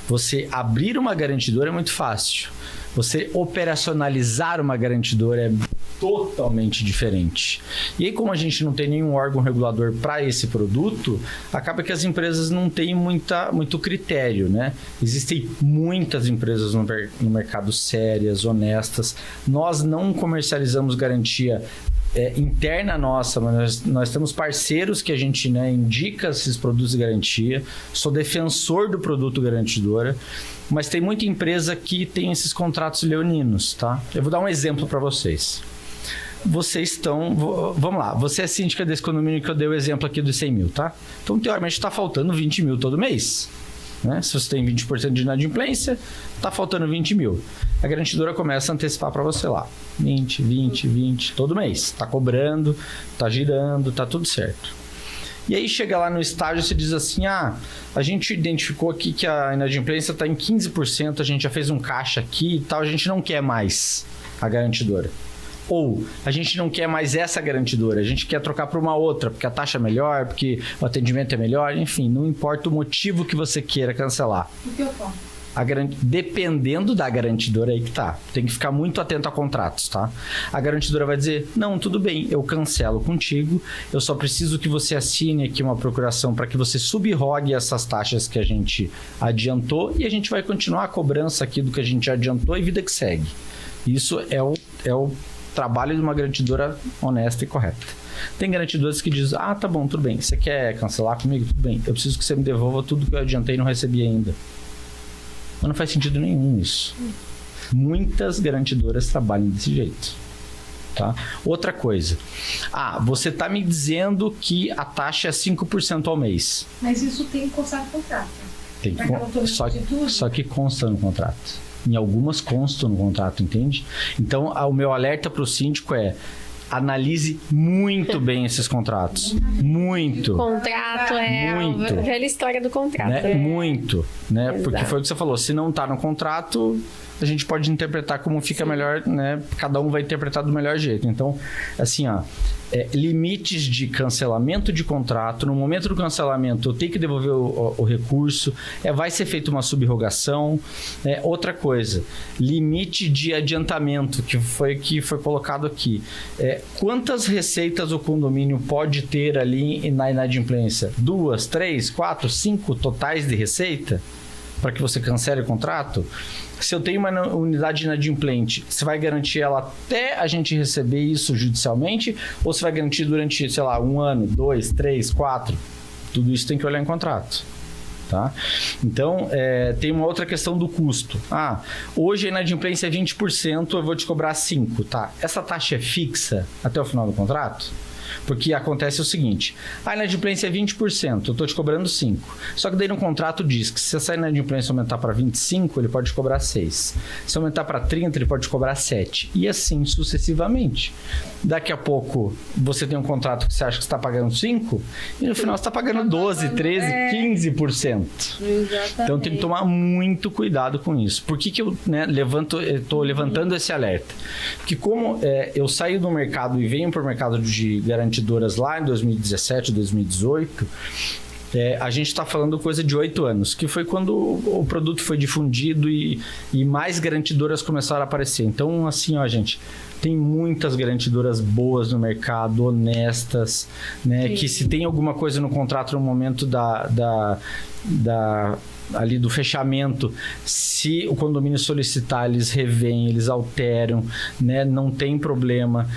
Speaker 6: Você abrir uma garantidora é muito fácil. Você operacionalizar uma garantidora é totalmente diferente. E aí, como a gente não tem nenhum órgão regulador para esse produto, acaba que as empresas não têm muito critério, né? Existem muitas empresas no mercado sérias, honestas. Nós não comercializamos garantia interna nossa, mas nós temos parceiros que a gente, né, indica esses produtos de garantia. Sou defensor do produto garantidora, mas tem muita empresa que tem esses contratos leoninos, tá? Eu vou dar um exemplo para vocês. Vocês estão... Vamos lá. Você é síndica desse condomínio que eu dei o exemplo aqui dos 100 mil, tá? Então, teoricamente, está faltando 20 mil todo mês. Né? Se você tem 20% de inadimplência, está faltando 20 mil. A garantidora começa a antecipar para você lá. 20, todo mês. Está cobrando, está girando, está tudo certo. E aí chega lá no estágio e você diz assim, a gente identificou aqui que a inadimplência está em 15%, a gente já fez um caixa aqui e tal, a gente não quer mais a garantidora. Ou a gente não quer mais essa garantidora, a gente quer trocar para uma outra, porque a taxa é melhor, porque o atendimento é melhor, enfim, não importa o motivo que você queira cancelar.
Speaker 5: O que eu faço?
Speaker 6: Dependendo da garantidora, aí que tá. Tem que ficar muito atento a contratos, tá? A garantidora vai dizer, não, tudo bem, eu cancelo contigo, eu só preciso que você assine aqui uma procuração para que você subrogue essas taxas que a gente adiantou e a gente vai continuar a cobrança aqui do que a gente adiantou e vida que segue. Isso é o trabalho de uma garantidora honesta e correta. Tem garantidoras que dizem, tá bom, tudo bem, você quer cancelar comigo? Tudo bem, eu preciso que você me devolva tudo que eu adiantei e não recebi ainda. Mas não faz sentido nenhum isso. Muitas garantidoras trabalham desse jeito. Tá? Outra coisa. Você está me dizendo que a taxa é 5% ao mês.
Speaker 5: Mas isso tem que constar no contrato.
Speaker 6: Tem que só que consta no contrato. Em algumas constam no contrato, entende? Então, o meu alerta para o síndico analise muito bem esses contratos. Muito.
Speaker 4: O contrato
Speaker 6: muito.
Speaker 4: A velha história do contrato.
Speaker 6: Né? Muito. Né?
Speaker 4: Exato.
Speaker 6: Porque foi o que você falou. Se não está no contrato, a gente pode interpretar como fica melhor, né? Cada um vai interpretar do melhor jeito. Então, assim, limites de cancelamento de contrato. No momento do cancelamento, eu tenho que devolver o recurso. Vai ser feita uma subrogação. Outra coisa, limite de adiantamento, que foi colocado aqui. Quantas receitas o condomínio pode ter ali na inadimplência? 2, 3, 4, 5 totais de receita? Para que você cancele o contrato? Se eu tenho uma unidade inadimplente, você vai garantir ela até a gente receber isso judicialmente? Ou você vai garantir durante, sei lá, 1 ano, 2, 3, 4? Tudo isso tem que olhar em contrato. Tá? Então, tem uma outra questão do custo. Hoje a inadimplência é 20%, eu vou te cobrar 5%. Tá? Essa taxa é fixa até o final do contrato? Porque acontece o seguinte, a inadimplência é 20%, eu estou te cobrando 5%. Só que daí no contrato diz que se essa inadimplência aumentar para 25%, ele pode te cobrar 6%. Se aumentar para 30%, ele pode te cobrar 7%. E assim sucessivamente. Daqui a pouco, você tem um contrato que você acha que você está pagando 5%, e no final você está pagando 12%, 13%, 15%.
Speaker 3: Exatamente.
Speaker 6: Então tem que tomar muito cuidado com isso. Por que eu estou levantando esse alerta? Porque como eu saí do mercado e venho para o mercado de garantidoras lá em 2017, 2018, a gente está falando coisa de 8 anos, que foi quando o produto foi difundido e mais garantidoras começaram a aparecer. Então, assim, gente, tem muitas garantidoras boas no mercado, honestas, né? Que se tem alguma coisa no contrato no momento ali do fechamento, se o condomínio solicitar, eles revêm, eles alteram, né? Não tem problema.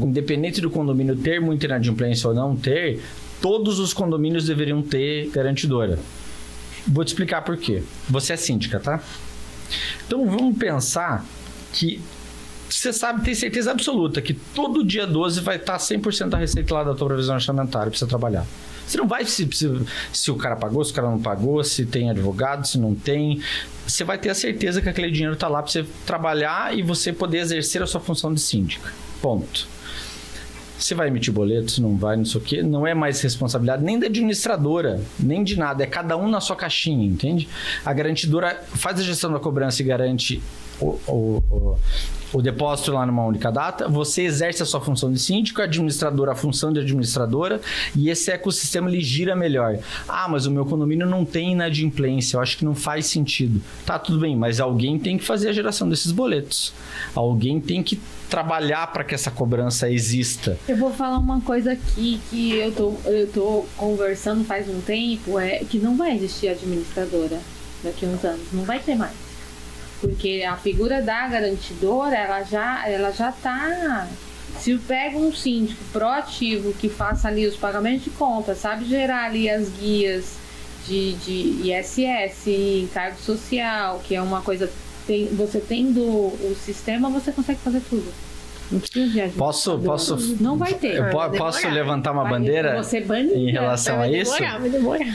Speaker 6: Independente do condomínio ter muita inadimplência ou não ter, todos os condomínios deveriam ter garantidora. Vou te explicar por quê. Você é síndica, tá? Então vamos pensar que você sabe, tem certeza absoluta que todo dia 12 vai estar 100% da receita lá da tua provisão orçamentária para você trabalhar. Você não vai se o cara pagou, se o cara não pagou, se tem advogado, se não tem. Você vai ter a certeza que aquele dinheiro está lá para você trabalhar e você poder exercer a sua função de síndica. Ponto. Se vai emitir boleto, se não vai, não sei o quê, não é mais responsabilidade nem da administradora, nem de nada. É cada um na sua caixinha, entende? A garantidora faz a gestão da cobrança e garante o depósito lá numa única data, você exerce a sua função de síndico, a administradora a função de administradora, e esse ecossistema ele gira melhor. Ah, mas o meu condomínio não tem inadimplência, eu acho que não faz sentido. Tá, tudo bem, mas alguém tem que fazer a geração desses boletos. Alguém tem que trabalhar para que essa cobrança exista.
Speaker 3: Eu vou falar uma coisa aqui que eu tô conversando faz um tempo, que não vai existir administradora daqui a uns anos, não vai ter mais. Porque a figura da garantidora, ela já tá... Se pega um síndico proativo que faça ali os pagamentos de conta, sabe gerar ali as guias de ISS, encargo social, que é uma coisa... Você tendo o sistema, você consegue fazer tudo. Não precisa de administradora.
Speaker 6: Posso...
Speaker 3: Não vai ter.
Speaker 6: Posso levantar uma bandeira em relação a isso?
Speaker 4: Vai demorar.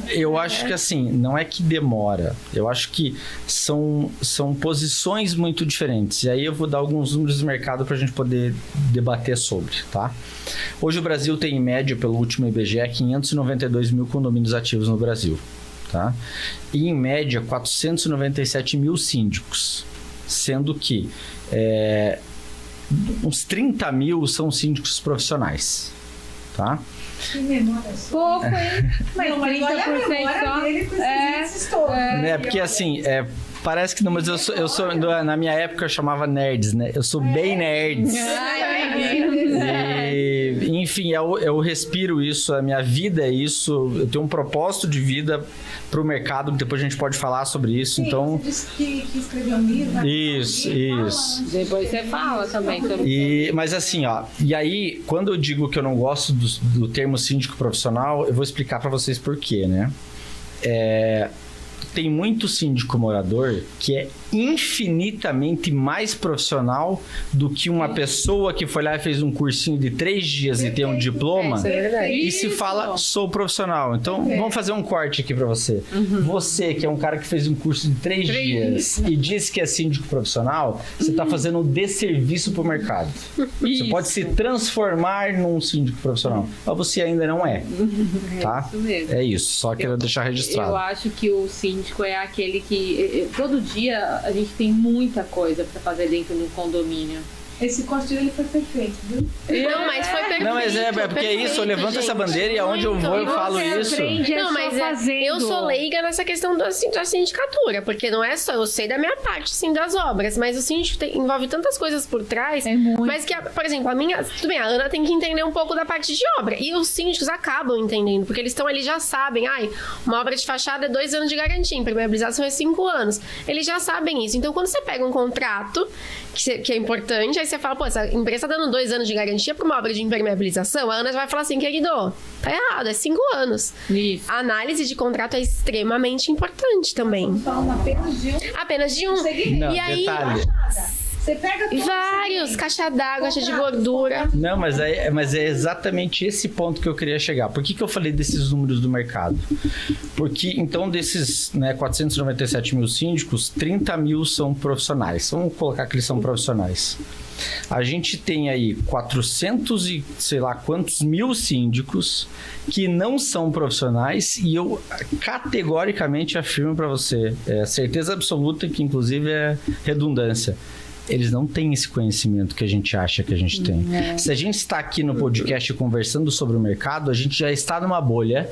Speaker 6: Eu acho que assim, não é que demora. Eu acho que são posições muito diferentes. E aí eu vou dar alguns números do mercado para a gente poder debater sobre, tá? Hoje o Brasil tem, em média, pelo último IBGE, 592 mil condomínios ativos no Brasil, tá? E, em média, 497 mil síndicos. Sendo que uns 30 mil são síndicos profissionais, tá?
Speaker 5: Que memória sua.
Speaker 3: Pouco, hein? Mas
Speaker 5: Não, mas olha a
Speaker 3: 30%
Speaker 5: memória
Speaker 3: só.
Speaker 5: dele com esses todos.
Speaker 6: Porque assim, parece que não, mas eu sou na minha época eu chamava nerds, né? Eu sou bem nerds. E, enfim, eu respiro isso, a minha vida é isso, eu tenho um propósito de vida pro mercado, depois a gente pode falar sobre isso.
Speaker 5: Sim,
Speaker 6: então
Speaker 5: você disse que escreveu um livro. Né?
Speaker 6: Isso.
Speaker 3: Depois você fala também sobre
Speaker 6: Mas assim, ó, e aí, quando eu digo que eu não gosto do termo síndico profissional, eu vou explicar pra vocês por quê, né? Tem muito síndico morador que é infinitamente mais profissional do que uma pessoa que foi lá e fez um cursinho de 3 dias e tem um diploma e se fala, sou profissional. Então, vamos fazer um corte aqui pra você. Você, que é um cara que fez um curso de 3 dias e disse que é síndico profissional, você tá fazendo um desserviço pro mercado. Você pode se transformar num síndico profissional, mas você ainda não é, tá?
Speaker 3: isso mesmo.
Speaker 6: É isso, só quero deixar registrado.
Speaker 3: Eu acho que o síndico é aquele que... Todo dia a gente tem muita coisa pra fazer dentro do condomínio.
Speaker 5: Esse corte dele foi perfeito, viu?
Speaker 4: Não, mas foi perfeito.
Speaker 6: Não, mas porque é isso, eu levanto essa bandeira e aonde eu vou eu falo isso.
Speaker 4: Não, mas eu sou leiga nessa questão da sindicatura, porque não é só, eu sei da minha parte, sim, das obras, mas o síndico envolve tantas coisas por trás, mas que, por exemplo, tudo bem, a Ana tem que entender um pouco da parte de obra, e os síndicos acabam entendendo, porque eles estão ali, já sabem, uma obra de fachada é 2 anos de garantia, impermeabilização é 5 anos, eles já sabem isso, então quando você pega um contrato, que é importante, aí você fala, pô, essa empresa tá dando 2 anos de garantia pra uma obra de impermeabilização, a Ana vai falar assim, querido, tá errado, é 5 anos.
Speaker 3: Isso.
Speaker 4: A análise de contrato é extremamente importante também.
Speaker 5: Falando
Speaker 4: Apenas de um.
Speaker 6: Não,
Speaker 4: E aí,
Speaker 6: detalhe.
Speaker 5: Você pega todos
Speaker 4: vários, caixa d'água, caixa de gordura.
Speaker 6: Não, mas é exatamente esse ponto que eu queria chegar. Por que eu falei desses números do mercado? Porque, então, desses 497 mil síndicos, 30 mil são profissionais. Vamos colocar que eles são profissionais. A gente tem aí 400 e sei lá quantos mil síndicos que não são profissionais e eu categoricamente afirmo para você, certeza absoluta que inclusive é redundância. Eles não têm esse conhecimento que a gente acha que a gente tem. Se a gente está aqui no podcast conversando sobre o mercado, a gente já está numa bolha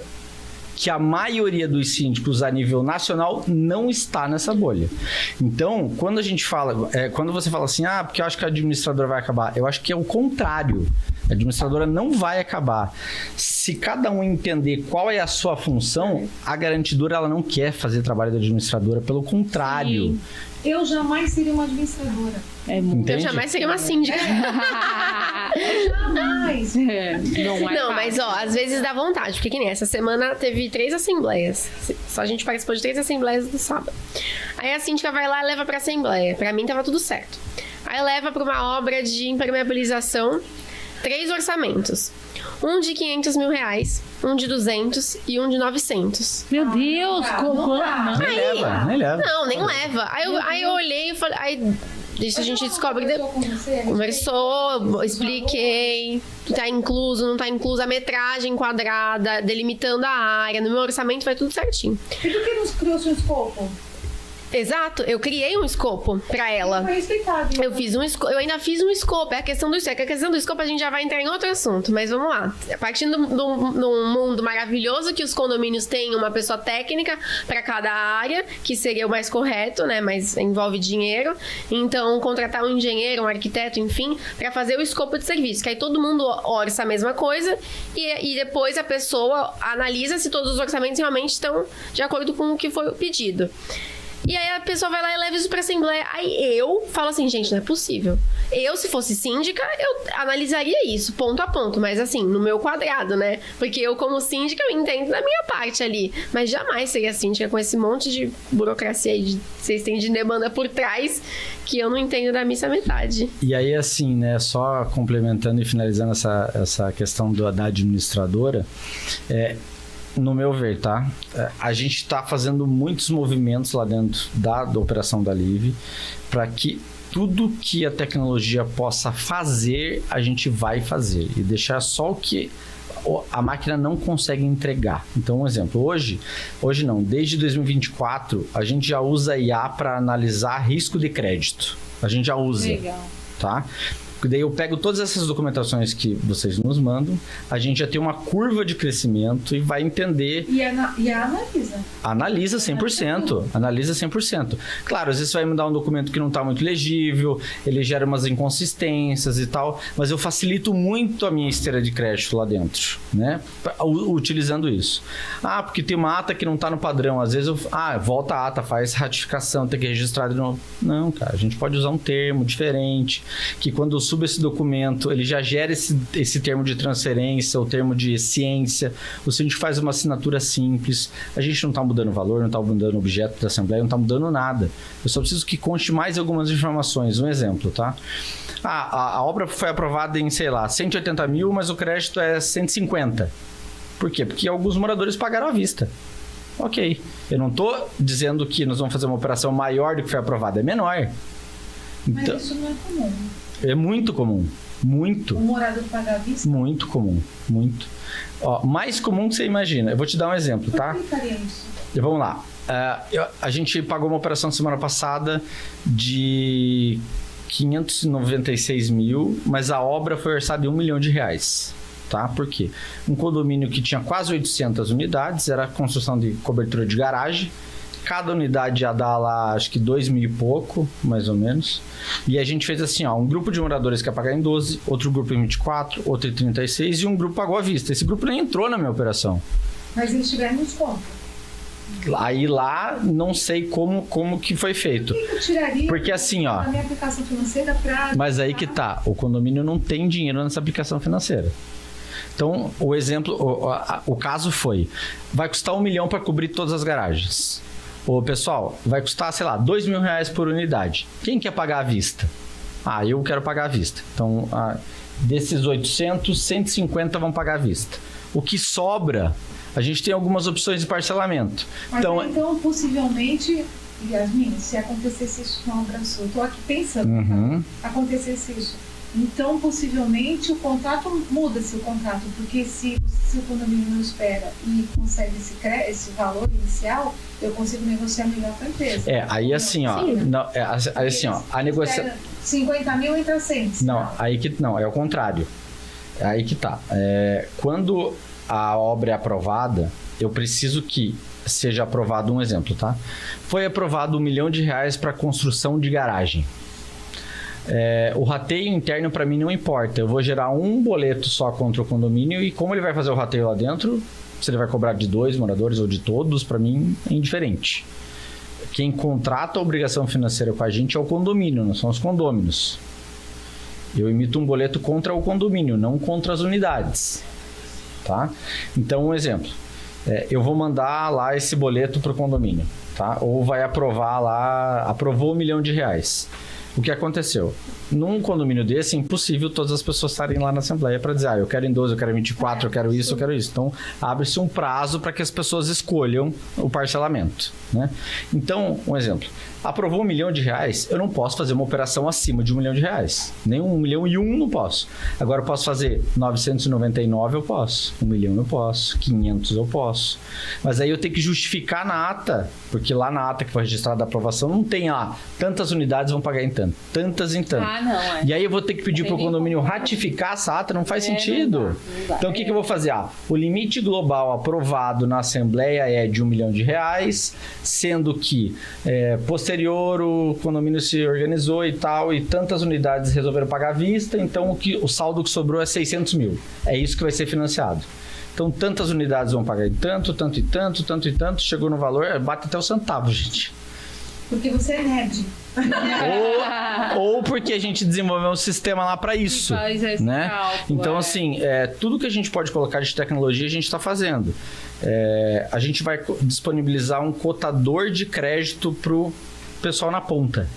Speaker 6: que a maioria dos síndicos a nível nacional não está nessa bolha. Então, quando a gente fala, quando você fala assim, porque eu acho que a administradora vai acabar, eu acho que é o contrário. A administradora não vai acabar. Se cada um entender qual é a sua função, a garantidora ela não quer fazer trabalho da administradora, pelo contrário.
Speaker 3: Sim.
Speaker 5: Eu jamais seria uma administradora.
Speaker 6: Entende?
Speaker 4: Eu jamais seria uma síndica.
Speaker 5: Jamais.
Speaker 4: Não, mas às vezes dá vontade, porque que nem essa semana teve 3 assembleias. Só a gente participou de 3 assembleias do sábado. Aí a síndica vai lá e leva pra assembleia. Pra mim tava tudo certo. Aí leva pra uma obra de impermeabilização 3 orçamentos. Um de 500 mil reais, um de 200 e um de 900.
Speaker 3: Meu Deus, como?
Speaker 6: Nem leva.
Speaker 4: Não, nem leva. Aí eu olhei e falei... Isso a gente descobre depois. Conversou, expliquei, tá incluso, não tá incluso, a metragem quadrada, delimitando a área, no meu orçamento vai tudo certinho.
Speaker 5: E por que não criou seu escopo?
Speaker 4: Exato, eu criei um escopo pra ela.
Speaker 5: Foi explicado.
Speaker 4: Eu ainda fiz um escopo. É a questão do escopo. A questão do escopo a gente já vai entrar em outro assunto, mas vamos lá. Partindo de um mundo maravilhoso que os condomínios têm uma pessoa técnica para cada área, que seria o mais correto, né? Mas envolve dinheiro. Então, contratar um engenheiro, um arquiteto, enfim, para fazer o escopo de serviço. Que aí todo mundo orça a mesma coisa e depois a pessoa analisa se todos os orçamentos realmente estão de acordo com o que foi pedido. E aí a pessoa vai lá e leva isso pra assembleia. Aí eu falo assim, gente, não é possível. Eu, se fosse síndica, eu analisaria isso, ponto a ponto. Mas assim, no meu quadrado, né? Porque eu, como síndica, eu entendo da minha parte ali. Mas jamais seria síndica com esse monte de burocracia aí, vocês têm de demanda por trás, que eu não entendo da missa metade.
Speaker 6: E aí, assim, né, só complementando e finalizando essa questão da administradora, no meu ver, tá? A gente está fazendo muitos movimentos lá dentro da operação da Live para que tudo que a tecnologia possa fazer, a gente vai fazer e deixar só o que a máquina não consegue entregar. Então, um exemplo, hoje não, desde 2024, a gente já usa IA para analisar risco de crédito. A gente já usa.
Speaker 3: Legal.
Speaker 6: Tá? Daí eu pego todas essas documentações que vocês nos mandam, a gente já tem uma curva de crescimento e vai entender...
Speaker 5: E analisa.
Speaker 6: Analisa 100%. Analisa 100%. Claro, às vezes vai me dar um documento que não está muito legível, ele gera umas inconsistências e tal, mas eu facilito muito a minha esteira de crédito lá dentro, né? Utilizando isso. Ah, porque tem uma ata que não está no padrão. Às vezes volta a ata, faz ratificação, tem que registrar de novo. Não, cara, a gente pode usar um termo diferente, que quando eu subo esse documento, ele já gera esse termo de transferência, o termo de ciência. O síndico faz uma assinatura simples. A gente não está mudando o valor, não está mudando o objeto da assembleia, não está mudando nada. Eu só preciso que conste mais algumas informações. Um exemplo, tá? A obra foi aprovada em, sei lá, 180 mil, mas o crédito é 150. Por quê? Porque alguns moradores pagaram à vista. Ok. Eu não estou dizendo que nós vamos fazer uma operação maior do que foi aprovada, é menor. Então,
Speaker 5: Mas isso não é comum.
Speaker 6: É muito comum. Muito.
Speaker 5: O morador pagar à vista?
Speaker 6: Muito comum. Muito. Ó, mais comum que você imagina. Eu vou te dar um exemplo, tá?
Speaker 5: Por que faria isso?
Speaker 6: Vamos lá. A gente pagou uma operação semana passada de 596 mil, mas a obra foi orçada em R$1 milhão. Tá? Por quê? Um condomínio que tinha quase 800 unidades, era construção de cobertura de garagem. Cada unidade ia dar lá, acho que 2 mil e pouco, mais ou menos. E a gente fez assim, ó, um grupo de moradores que ia pagar em 12, outro grupo em 24, outro em 36 e um grupo pagou à vista. Esse grupo nem entrou na minha operação.
Speaker 5: Mas eles tiveram desconto.
Speaker 6: Aí lá, não sei como que foi feito.
Speaker 5: Por que eu tiraria
Speaker 6: Porque assim, ó...
Speaker 5: a minha aplicação financeira para...
Speaker 6: Mas aí que tá, o condomínio não tem dinheiro nessa aplicação financeira. Então, o exemplo, o caso foi, vai custar R$1 milhão para cobrir todas as garagens. Ô, pessoal, vai custar, sei lá, R$2 mil por unidade. Quem quer pagar à vista? Eu quero pagar à vista. Então, desses 800, 150 vão pagar à vista. O que sobra, a gente tem algumas opções de parcelamento.
Speaker 5: Mas então possivelmente, Yasmin, se acontecesse isso com a obra sua, eu tô aqui pensando, acontecesse isso, então possivelmente o contrato muda-se o contrato, porque se o condomínio não espera e consegue esse valor inicial, eu consigo negociar melhor com a empresa.
Speaker 6: Aí assim, ó, não, assim, ó, a negociação
Speaker 5: 50 mil entra 100.
Speaker 6: Não, é o contrário. É aí que tá. Quando a obra é aprovada, eu preciso que seja aprovado um exemplo, tá? Foi aprovado R$1 milhão para construção de garagem. O rateio interno para mim não importa. Eu vou gerar um boleto só contra o condomínio e como ele vai fazer o rateio lá dentro, se ele vai cobrar de 2 moradores ou de todos, para mim é indiferente. Quem contrata a obrigação financeira com a gente é o condomínio, não são os condôminos. Eu emito um boleto contra o condomínio, não contra as unidades. Tá? Então, um exemplo. Eu vou mandar lá esse boleto para o condomínio. Tá? Ou vai aprovar lá, aprovou R$1 milhão. O que aconteceu? Num condomínio desse, é impossível todas as pessoas estarem lá na Assembleia para dizer, eu quero em 12, eu quero em 24, eu quero isso, eu quero isso. Então, abre-se um prazo para que as pessoas escolham o parcelamento, né? Então, um exemplo. Aprovou R$1 milhão, eu não posso fazer uma operação acima de R$1 milhão. Nem 1 milhão e 1 não posso. Agora eu posso fazer 999, eu posso. 1 milhão eu posso. 500 eu posso. Mas aí eu tenho que justificar na ata, porque lá na ata que foi registrada a aprovação não tem lá, tantas unidades vão pagar em tanto, tantas em tanto.
Speaker 3: Não, é.
Speaker 6: E aí eu vou ter que pedir para o condomínio ratificar essa ata, não faz sentido.
Speaker 3: Não dá.
Speaker 6: Então o que eu vou fazer? O limite global aprovado na Assembleia é de R$1 milhão, sendo que posterior o condomínio se organizou e tal, e tantas unidades resolveram pagar à vista, então o saldo que sobrou é 600 mil. É isso que vai ser financiado. Então, tantas unidades vão pagar em tanto, tanto e tanto, tanto e tanto, chegou no valor, bate até o centavo, gente.
Speaker 5: Porque você é nerd.
Speaker 6: Ou porque a gente desenvolveu um sistema lá para isso,
Speaker 3: faz esse
Speaker 6: né?
Speaker 3: cálculo,
Speaker 6: Então, assim, tudo que a gente pode colocar de tecnologia, a gente está fazendo. A gente vai disponibilizar um cotador de crédito para o pessoal na ponta.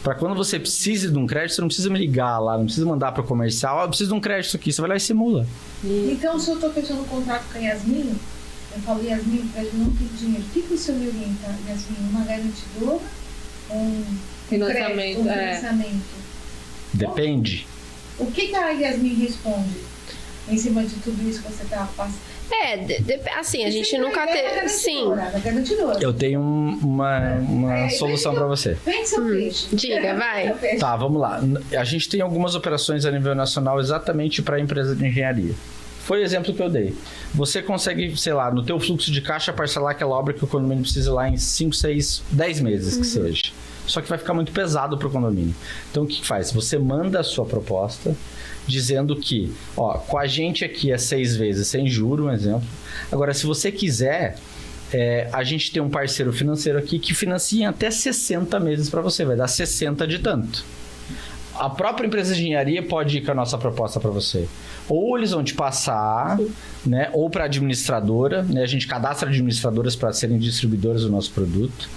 Speaker 6: Para quando você precise de um crédito, você não precisa me ligar lá, não precisa mandar para o comercial, eu preciso de um crédito aqui, você vai lá e simula.
Speaker 5: Então, se eu estou fechando um contrato com a Yasmin, eu falo, Yasmin, o prédio não tem dinheiro. O que você me orienta, Yasmin? Uma garantidora?
Speaker 3: Financiamento,
Speaker 5: crédito, um financiamento?
Speaker 6: Depende.
Speaker 5: O que a Yasmin responde em cima de tudo isso que você está passando?
Speaker 4: Assim, a gente nunca teve. Sim.
Speaker 5: Garantidora.
Speaker 6: Eu tenho uma solução para você.
Speaker 5: Vende seu peixe.
Speaker 4: Diga, vai.
Speaker 6: Tá, vamos lá. A gente tem algumas operações a nível nacional exatamente para a empresa de engenharia. Foi o exemplo que eu dei. Você consegue, sei lá, no teu fluxo de caixa parcelar aquela obra que o condomínio precisa lá em 5, 6, 10 meses que seja. Só que vai ficar muito pesado para o condomínio. Então o que faz? Você manda a sua proposta dizendo que, com a gente aqui é 6 vezes sem juro, um exemplo. Agora, se você quiser, a gente tem um parceiro financeiro aqui que financia em até 60 meses para você, vai dar 60 de tanto. A própria empresa de engenharia pode ir com a nossa proposta para você. Ou eles vão te passar, né? Ou para a administradora, né? A gente cadastra administradoras para serem distribuidoras do nosso produto.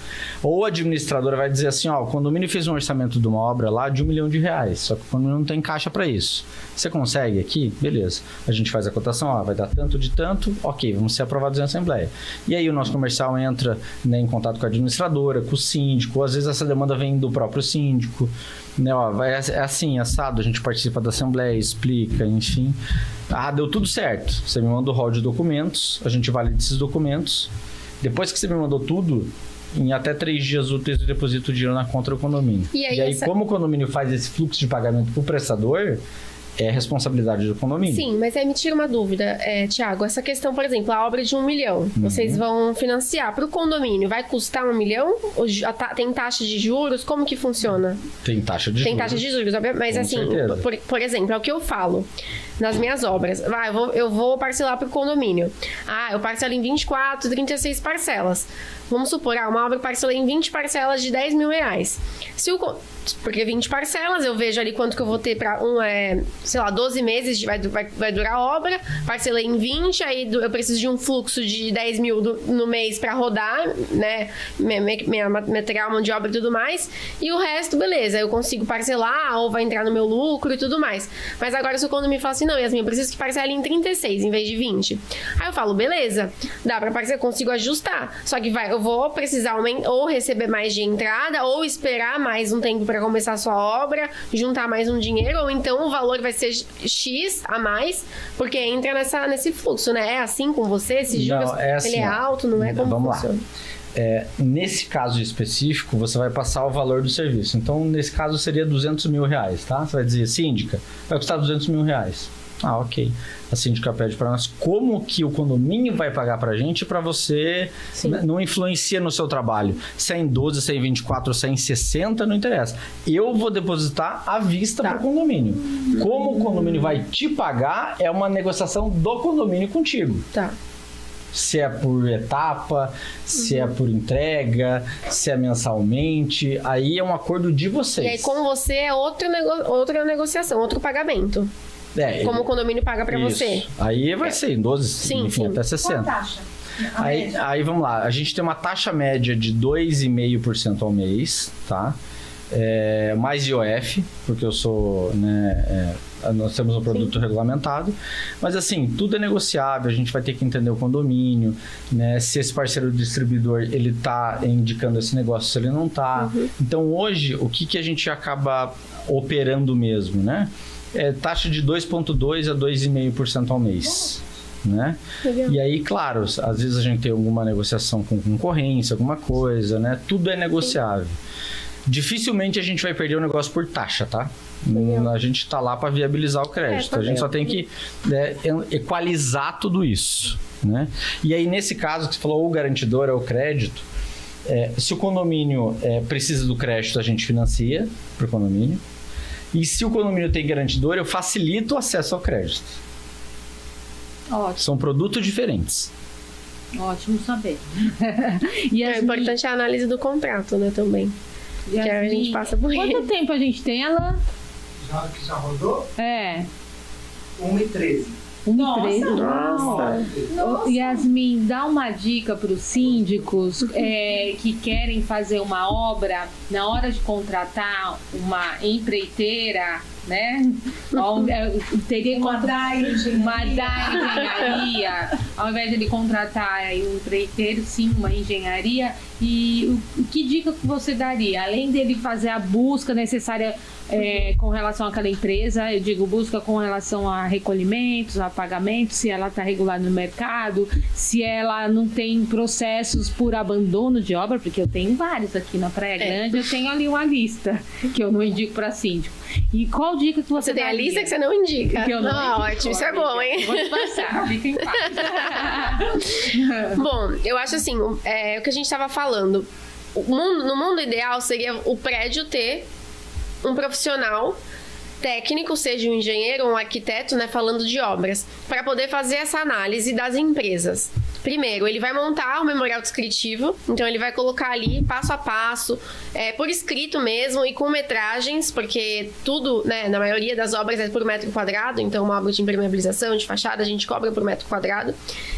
Speaker 6: Ou a administradora vai dizer assim, o condomínio fez um orçamento de uma obra lá de R$1 milhão, só que o condomínio não tem caixa para isso. Você consegue aqui? Beleza. A gente faz a cotação, vai dar tanto de tanto, ok, vamos ser aprovados em assembleia. E aí o nosso comercial entra, né, em contato com a administradora, com o síndico, às vezes essa demanda vem do próprio síndico, né, é assim, assado, a gente participa da assembleia, explica, enfim. Deu tudo certo. Você me manda o rol de documentos, a gente valida esses documentos. Depois que você me mandou tudo, em até 3 dias úteis eu deposito o dinheiro na conta do condomínio. E aí como o condomínio faz esse fluxo de pagamento para o prestador, é responsabilidade do condomínio.
Speaker 4: Sim, mas aí me tira uma dúvida, Thiago. Essa questão, por exemplo, a obra de R$1 milhão, vocês vão financiar para o condomínio, vai custar R$1 milhão? Tem taxa de juros? Como que funciona?
Speaker 6: Tem taxa de juros.
Speaker 4: Tem taxa de juros, mas
Speaker 6: com
Speaker 4: assim, por exemplo, é o que eu falo nas minhas obras. Eu vou parcelar para o condomínio. Eu parcelo em 24, 36 parcelas. Vamos supor, uma obra parcela em 20 parcelas de R$10 mil. Porque 20 parcelas, eu vejo ali quanto que eu vou ter para 12 meses vai durar a obra, parcelei em 20, aí eu preciso de um fluxo de 10 mil no mês para rodar, né, minha material, mão de obra e tudo mais, e o resto, beleza, eu consigo parcelar ou vai entrar no meu lucro e tudo mais. Mas agora se o condomínio fala assim, não, Yasmin, eu preciso que parcele em 36 em vez de 20. Aí eu falo, beleza, dá para parcelar, consigo ajustar, só que eu vou precisar ou receber mais de entrada ou esperar mais um tempo para começar a sua obra, juntar mais um dinheiro, ou então o valor vai ser X a mais, porque entra nesse fluxo, né? É assim com você? Esse juros,
Speaker 6: assim,
Speaker 4: ele é alto, não é? Como
Speaker 6: vamos
Speaker 4: funciona?
Speaker 6: Lá. Nesse caso específico, você vai passar o valor do serviço. Então, nesse caso, seria R$200 mil, tá? Você vai dizer, síndica, vai custar R$200 mil. Ok. A síndica pede para nós como que o condomínio vai pagar para a gente, para você não influencia no seu trabalho. Se é em 12, se é em 24, se é em 60, não interessa. Eu vou depositar à vista para o condomínio. Como o condomínio vai te pagar, é uma negociação do condomínio contigo.
Speaker 4: Tá.
Speaker 6: Se é por etapa, se é por entrega, se é mensalmente, aí é um acordo de vocês.
Speaker 4: E aí com você é outra negociação, outro pagamento. Como o condomínio paga para você.
Speaker 6: Aí vai ser em 12, enfim, até 60.
Speaker 5: Qual a taxa?
Speaker 6: Aí vamos lá, a gente tem uma taxa média de 2,5% ao mês, tá? mais IOF, porque eu sou, né, nós temos um produto regulamentado, mas assim, tudo é negociável, a gente vai ter que entender o condomínio, né, se esse parceiro distribuidor, ele tá indicando esse negócio, se ele não tá. Então hoje, o que a gente acaba operando mesmo, né? É taxa de 2,2% a 2,5% ao mês. Né? E aí, claro, às vezes a gente tem alguma negociação com concorrência, alguma coisa, né? Tudo é negociável. Dificilmente a gente vai perder o negócio por taxa, tá? A gente tá lá para viabilizar o crédito. A gente só tem que equalizar tudo isso, né? E aí, nesse caso que você falou, o garantidor é o crédito. Se o condomínio precisa do crédito, a gente financia para o condomínio. E se o condomínio tem garantidor, eu facilito o acesso ao crédito.
Speaker 3: Ótimo.
Speaker 6: São produtos diferentes.
Speaker 3: Ótimo saber.
Speaker 4: O importante é a análise do contrato, né, também. Que a gente passa por ele.
Speaker 3: Quanto tempo a gente tem, Alan?
Speaker 7: Já rodou? 1h13.
Speaker 3: 1h13.
Speaker 4: Nossa.
Speaker 3: Yasmin, dá uma dica para os síndicos que querem fazer uma obra, na hora de contratar uma empreiteira, né? Teria
Speaker 5: Uma DAI
Speaker 3: engenharia, ao invés de ele contratar um empreiteiro, sim, uma engenharia. E que dica que você daria? Além dele fazer a busca necessária com relação àquela empresa, eu digo busca com relação a recolhimentos, a pagamentos, se ela está regular no mercado, se ela não tem processos por abandono de obra, porque eu tenho vários aqui na Praia Grande, eu tenho ali uma lista que eu não indico para síndico. E qual dica que você
Speaker 4: tem
Speaker 3: daria?
Speaker 4: a lista que você não indica?
Speaker 3: Que eu não indico,
Speaker 4: ótimo, isso é bom, hein?
Speaker 3: Vou te passar, fica em paz.
Speaker 4: Bom, eu acho assim, o que a gente estava falando, no mundo ideal seria o prédio ter um profissional técnico, seja um engenheiro ou um arquiteto, né, falando de obras, para poder fazer essa análise das empresas. Primeiro, ele vai montar o memorial descritivo, então ele vai colocar ali passo a passo, por escrito mesmo e com metragens, porque tudo, né, na maioria das obras é por metro quadrado, então uma obra de impermeabilização, de fachada, a gente cobra por metro quadrado.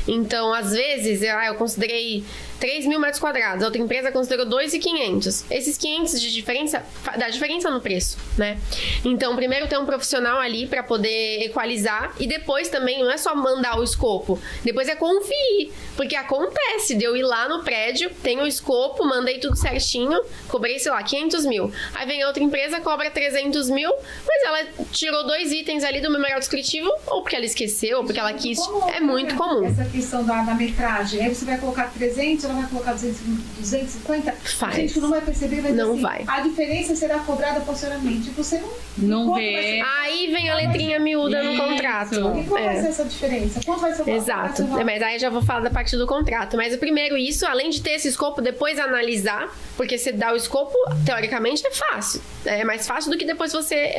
Speaker 4: Então, às vezes, eu considerei 3.000 metros quadrados, a outra empresa considerou 2.500. Esses 500 de diferença, dá diferença no preço, né? Então, primeiro ter um profissional ali para poder equalizar e depois também não é só mandar o escopo, depois é conferir, porque acontece de eu ir lá no prédio, tenho o escopo, mandei tudo certinho, cobrei, sei lá, 500 mil. Aí vem outra empresa, cobra 300 mil, mas ela tirou 2 itens ali do memorial descritivo, ou porque ela esqueceu, ou porque ela quis. É muito comum.
Speaker 5: Essa questão da metragem, aí você vai colocar 300, ela vai colocar 250,
Speaker 4: Faz.
Speaker 5: a gente não vai perceber, mas
Speaker 4: Não
Speaker 5: assim,
Speaker 4: vai.
Speaker 5: a diferença será cobrada posteriormente. Você
Speaker 3: Não
Speaker 5: quanto
Speaker 3: vê.
Speaker 5: vai ser-
Speaker 4: Aí vem a letrinha miúda no
Speaker 3: Isso.
Speaker 4: contrato.
Speaker 5: E qual vai ser essa diferença? Quanto vai ser o
Speaker 4: Exato. Mas aí eu já vou falar da parte do contrato. Mas o primeiro isso, além de ter esse escopo, depois analisar, porque você dá o escopo, teoricamente é fácil. É mais fácil do que depois você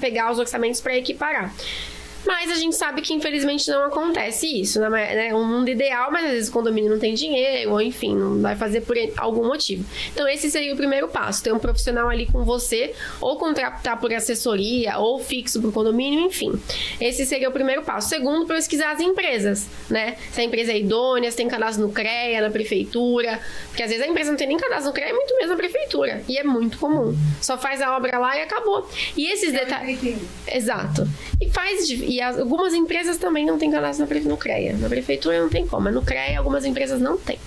Speaker 4: pegar os orçamentos para equiparar. Mas a gente sabe que infelizmente não acontece isso, né? É um mundo ideal, mas às vezes o condomínio não tem dinheiro, ou enfim, não vai fazer por algum motivo. Então esse seria o primeiro passo, ter um profissional ali com você, ou contratar por assessoria, ou fixo para o condomínio, enfim. Esse seria o primeiro passo. Segundo, pesquisar as empresas, né? Se a empresa é idônea, se tem cadastro no CREA, na prefeitura, porque às vezes a empresa não tem nem cadastro no CREA, muito menos na prefeitura, e é muito comum. Só faz a obra lá e acabou. E esses detalhes... Exato. E algumas empresas também não têm cadastro no CREA. Na prefeitura não tem como, mas no CREA algumas empresas não têm.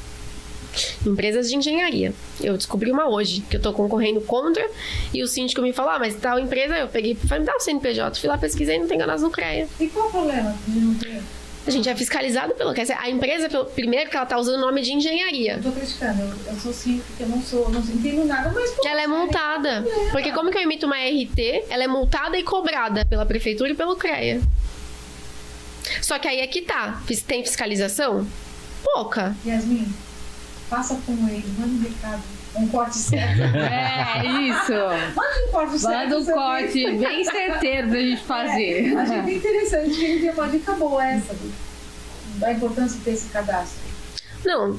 Speaker 4: Empresas de engenharia. Eu descobri uma hoje, que eu tô concorrendo contra, e o síndico me falou, mas tal empresa, eu peguei, falei, me dá o CNPJ, fui lá, pesquisei e não tem cadastro no CREA.
Speaker 5: E qual o problema de não ter?
Speaker 4: A gente é fiscalizado pelo CREA. A empresa, primeiro, que ela tá usando o nome de engenharia.
Speaker 5: Eu tô criticando, eu sou síndico, porque eu não entendo nada, mas... pô,
Speaker 4: Ela é multada. Porque como que eu emito uma RT, ela é multada e cobrada pela prefeitura e pelo CREA. Só que aí é que tá. Tem fiscalização? Pouca.
Speaker 5: Yasmin, passa com ele, manda um recado, um corte certo.
Speaker 3: Isso.
Speaker 5: Manda um corte certo.
Speaker 3: Manda um
Speaker 5: sabe?
Speaker 3: corte bem certeiro pra gente fazer.
Speaker 5: Achei bem interessante, que a gente tem uma dica boa essa, da importância de ter esse cadastro.
Speaker 4: Não,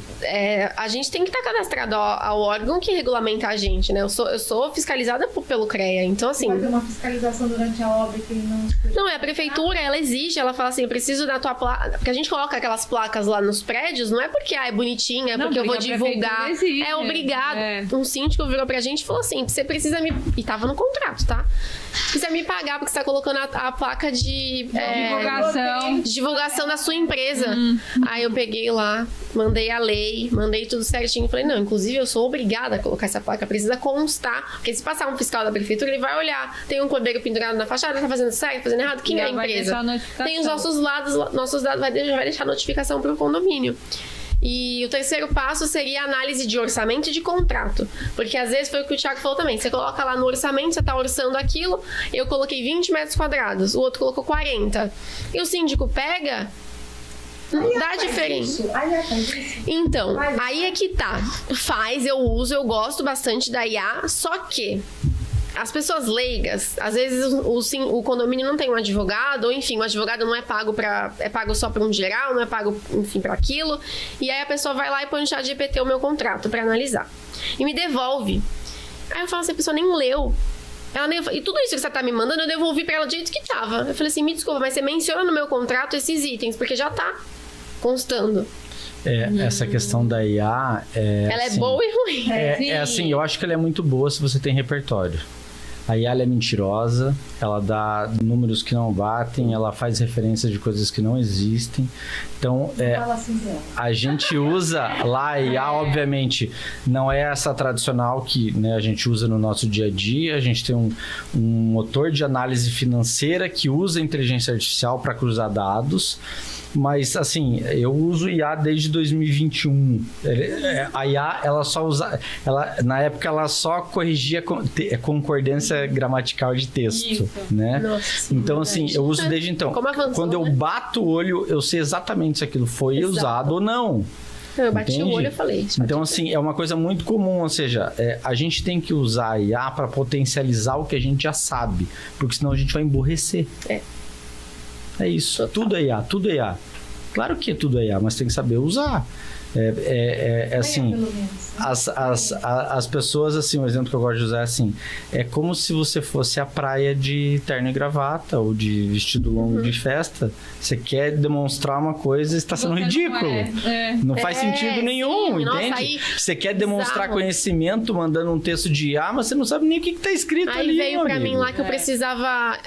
Speaker 4: a gente tem que estar cadastrado ao órgão que regulamenta a gente, né? Eu sou fiscalizada pelo CREA, então assim...
Speaker 5: Vai ter uma fiscalização durante a obra que ele não...
Speaker 4: Não, é a prefeitura, ela exige, ela fala assim, eu preciso da tua placa... Porque a gente coloca aquelas placas lá nos prédios, não é porque é bonitinha, é porque eu vou divulgar.
Speaker 3: Exige,
Speaker 4: é obrigado. Um síndico virou pra gente e falou assim, você precisa me... E tava no contrato, tá? Precisa me pagar porque você tá colocando a placa de... divulgação da sua empresa. Aí eu peguei lá, mandei a lei, mandei tudo certinho. Falei, não, inclusive eu sou obrigada a colocar essa placa, precisa constar. Porque se passar um fiscal da prefeitura, ele vai olhar. Tem um cordeiro pendurado na fachada, tá fazendo certo, fazendo errado? Quem é a empresa? Tem os nossos dados, vai deixar notificação pro condomínio. E o terceiro passo seria a análise de orçamento e de contrato. Porque às vezes foi o que o Thiago falou também. Você coloca lá no orçamento, você tá orçando aquilo. Eu coloquei 20 metros quadrados, o outro colocou 40. E o síndico pega... Dá diferença. Então, aí é que tá. Eu uso, eu gosto bastante da IA, só que as pessoas leigas, às vezes o condomínio não tem um advogado, ou enfim, o advogado não é pago é pago só para um geral, não é pago, enfim, para aquilo. E aí a pessoa vai lá e põe no ChatGPT o meu contrato para analisar. E me devolve. Aí eu falo assim, a pessoa nem leu. E tudo isso que você tá me mandando, eu devolvi pra ela do jeito que tava. Eu falei assim, me desculpa, mas você menciona no meu contrato esses itens, porque já tá constando.
Speaker 6: Essa questão da IA...
Speaker 4: ela
Speaker 6: assim,
Speaker 4: é boa e ruim.
Speaker 6: É assim, eu acho que ela é muito boa se você tem repertório. A IA ela é mentirosa, ela dá números que não batem, ela faz referências de coisas que não existem. Então, a gente usa lá a IA, obviamente, não é essa tradicional que, né, a gente usa no nosso dia a dia. A gente tem um motor de análise financeira que usa inteligência artificial para cruzar dados. Mas, assim, eu uso IA desde 2021. A IA, ela só usa... na época, ela só corrigia concordância gramatical de texto, né?
Speaker 4: Nossa,
Speaker 6: então, assim, eu uso desde então. Quando eu bato o olho, eu sei exatamente se aquilo foi usado ou não.
Speaker 4: Eu bati o olho e falei.
Speaker 6: Então, assim, é uma coisa muito comum, ou seja, a gente tem que usar a IA para potencializar o que a gente já sabe, porque senão a gente vai emburrecer. É isso. Total. Tudo é IA, tudo é IA. Claro que tudo é IA, mas tem que saber usar. Assim, as pessoas, assim, um exemplo que eu gosto de usar é assim, é como se você fosse à praia de terno e gravata ou de vestido longo de festa. Você quer demonstrar uma coisa e está sendo ridículo. Não faz sentido nenhum, entende?
Speaker 4: Nossa,
Speaker 6: você quer demonstrar conhecimento mandando um texto de IA, mas você não sabe nem o que está escrito ali.
Speaker 4: Aí veio pra mim lá que eu precisava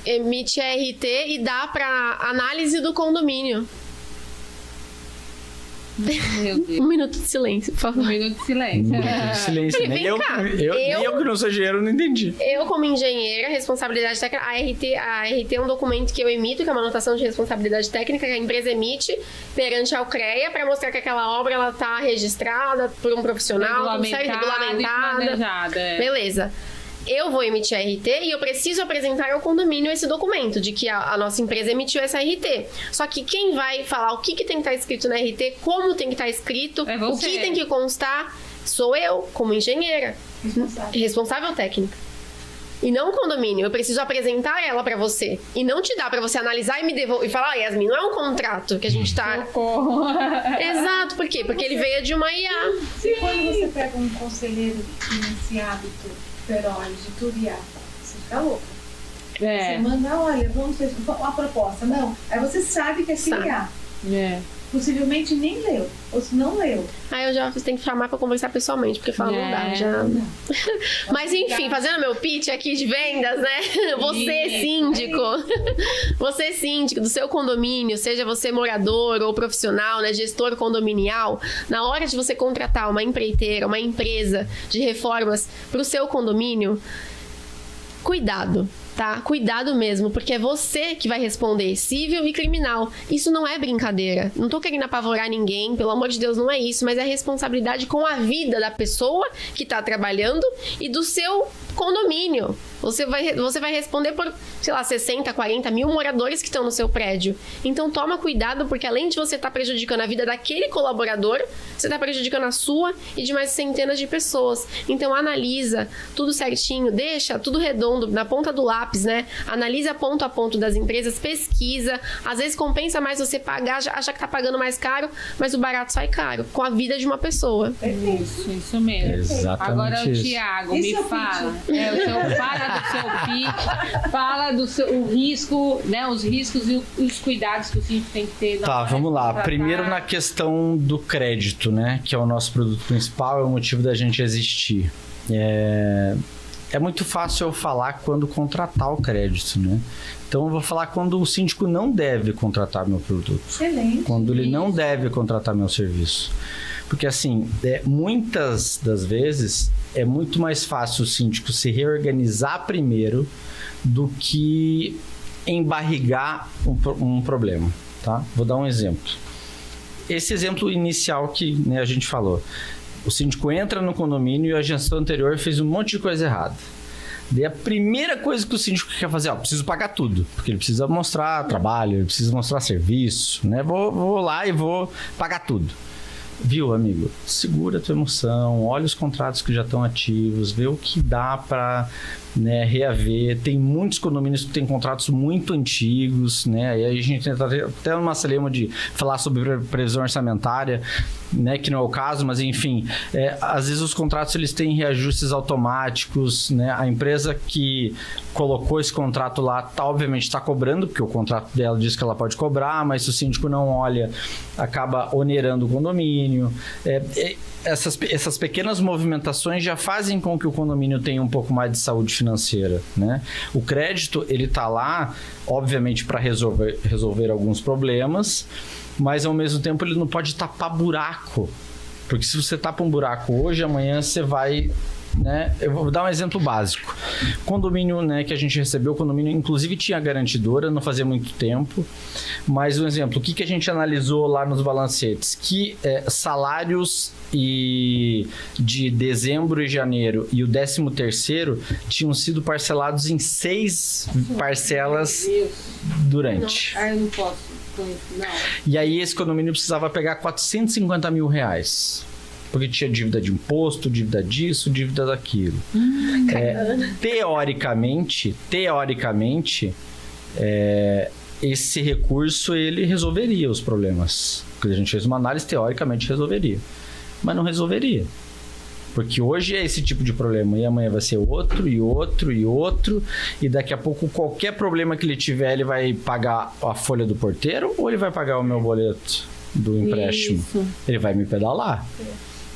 Speaker 4: emitir RT e dar pra análise do condomínio.
Speaker 3: Meu Deus.
Speaker 4: Um minuto de silêncio, por favor.
Speaker 3: Um minuto de silêncio.
Speaker 6: Nem eu que não sou engenheiro, não entendi.
Speaker 4: Eu, como engenheira, responsabilidade técnica, a RT é um documento que eu emito, que é uma anotação de responsabilidade técnica que a empresa emite perante ao CREA para mostrar que aquela obra ela tá registrada por um profissional, tudo certo, regulamentada. Beleza. Eu vou emitir a RT e eu preciso apresentar ao condomínio esse documento de que a nossa empresa emitiu essa RT. Só que quem vai falar o que tem que estar escrito na RT, como tem que estar escrito, o que tem que constar, sou eu, como engenheira. Responsável técnica. E não o condomínio. Eu preciso apresentar ela pra você. E não te dar pra você analisar e me devolver. E falar, Yasmin, não é um contrato que a gente tá...
Speaker 3: Socorro.
Speaker 4: Exato. Por quê? Porque ele veio de uma IA.
Speaker 5: E quando você pega um conselheiro que tinha esse hábito feroz de tudo IA, você fica louco. Você manda, olha, vamos fazer uma proposta. Não. Aí você sabe que é sem IA. Possivelmente nem leu. Ou se não leu.
Speaker 4: Aí eu já tenho que chamar pra conversar pessoalmente, porque fala, não dá, já... Não. Mas enfim, fazendo meu pitch aqui de vendas, né? Você síndico do seu condomínio, seja você morador ou profissional, né? Gestor condominial, na hora de você contratar uma empreiteira, uma empresa de reformas pro seu condomínio, cuidado. Tá? Cuidado mesmo, porque é você que vai responder, civil e criminal. Isso não é brincadeira. Não tô querendo apavorar ninguém, pelo amor de Deus, não é isso, mas é responsabilidade com a vida da pessoa que tá trabalhando e do seu condomínio. Você vai responder por, sei lá, 60, 40 mil moradores que estão no seu prédio. Então toma cuidado, porque além de você estar prejudicando a vida daquele colaborador, você está prejudicando a sua e de mais centenas de pessoas. Então analisa tudo certinho, deixa tudo redondo, na ponta do lápis, lápis, né? Analisa ponto a ponto das empresas, pesquisa. Às vezes compensa mais você pagar, acha que tá pagando mais caro, mas o barato sai caro, com a vida de uma pessoa.
Speaker 3: Isso mesmo.
Speaker 6: Exatamente.
Speaker 3: Agora o
Speaker 6: isso.
Speaker 3: Thiago,
Speaker 5: Esse
Speaker 3: me
Speaker 5: é o
Speaker 3: fala. Fala do seu pitch, fala do o risco, né? Os riscos e os cuidados que o síndico tem que ter.
Speaker 6: Tá, vamos lá. Primeiro na questão do crédito, né? Que é o nosso produto principal, é o motivo da gente existir. É muito fácil eu falar quando contratar o crédito, né? Então eu vou falar quando o síndico não deve contratar meu produto.
Speaker 5: Excelente.
Speaker 6: Quando ele não deve contratar meu serviço. Porque assim, muitas das vezes é muito mais fácil o síndico se reorganizar primeiro do que embarrigar um problema, tá? Vou dar um exemplo. Esse exemplo inicial que, né, a gente falou. O síndico entra no condomínio e a gestão anterior fez um monte de coisa errada. Daí a primeira coisa que o síndico quer fazer, preciso pagar tudo. Porque ele precisa mostrar trabalho, ele precisa mostrar serviço, né? Vou lá e vou pagar tudo. Viu, amigo? Segura a tua emoção, olha os contratos que já estão ativos, vê o que dá para, né, reaver. Tem muitos condomínios que têm contratos muito antigos, né? E aí a gente tenta até uma celema de falar sobre previsão orçamentária, né, que não é o caso, mas enfim, às vezes os contratos eles têm reajustes automáticos, né? A empresa que colocou esse contrato lá obviamente está cobrando, porque o contrato dela diz que ela pode cobrar, mas se o síndico não olha, acaba onerando o condomínio. Essas pequenas movimentações já fazem com que o condomínio tenha um pouco mais de saúde financeira, né? O crédito, ele tá lá, obviamente, para resolver alguns problemas, mas ao mesmo tempo ele não pode tapar buraco. Porque se você tapa um buraco hoje, amanhã você vai, né? Eu vou dar um exemplo básico. Condomínio, né, que a gente recebeu, o condomínio inclusive tinha garantidora, não fazia muito tempo. Mas um exemplo, o que a gente analisou lá nos balancetes? Que salários de dezembro e janeiro e o 13º tinham sido parcelados em 6 parcelas durante.
Speaker 3: Eu não posso. Não.
Speaker 6: E aí esse condomínio precisava pegar 450 mil reais. Porque tinha dívida de imposto, dívida disso, dívida daquilo. Teoricamente, esse recurso ele resolveria os problemas. Porque a gente fez uma análise, teoricamente resolveria. Mas não resolveria. Porque hoje é esse tipo de problema e amanhã vai ser outro, e outro, e outro. E daqui a pouco qualquer problema que ele tiver, ele vai pagar a folha do porteiro ou ele vai pagar o meu boleto do empréstimo?
Speaker 3: Isso.
Speaker 6: Ele vai me pedalar.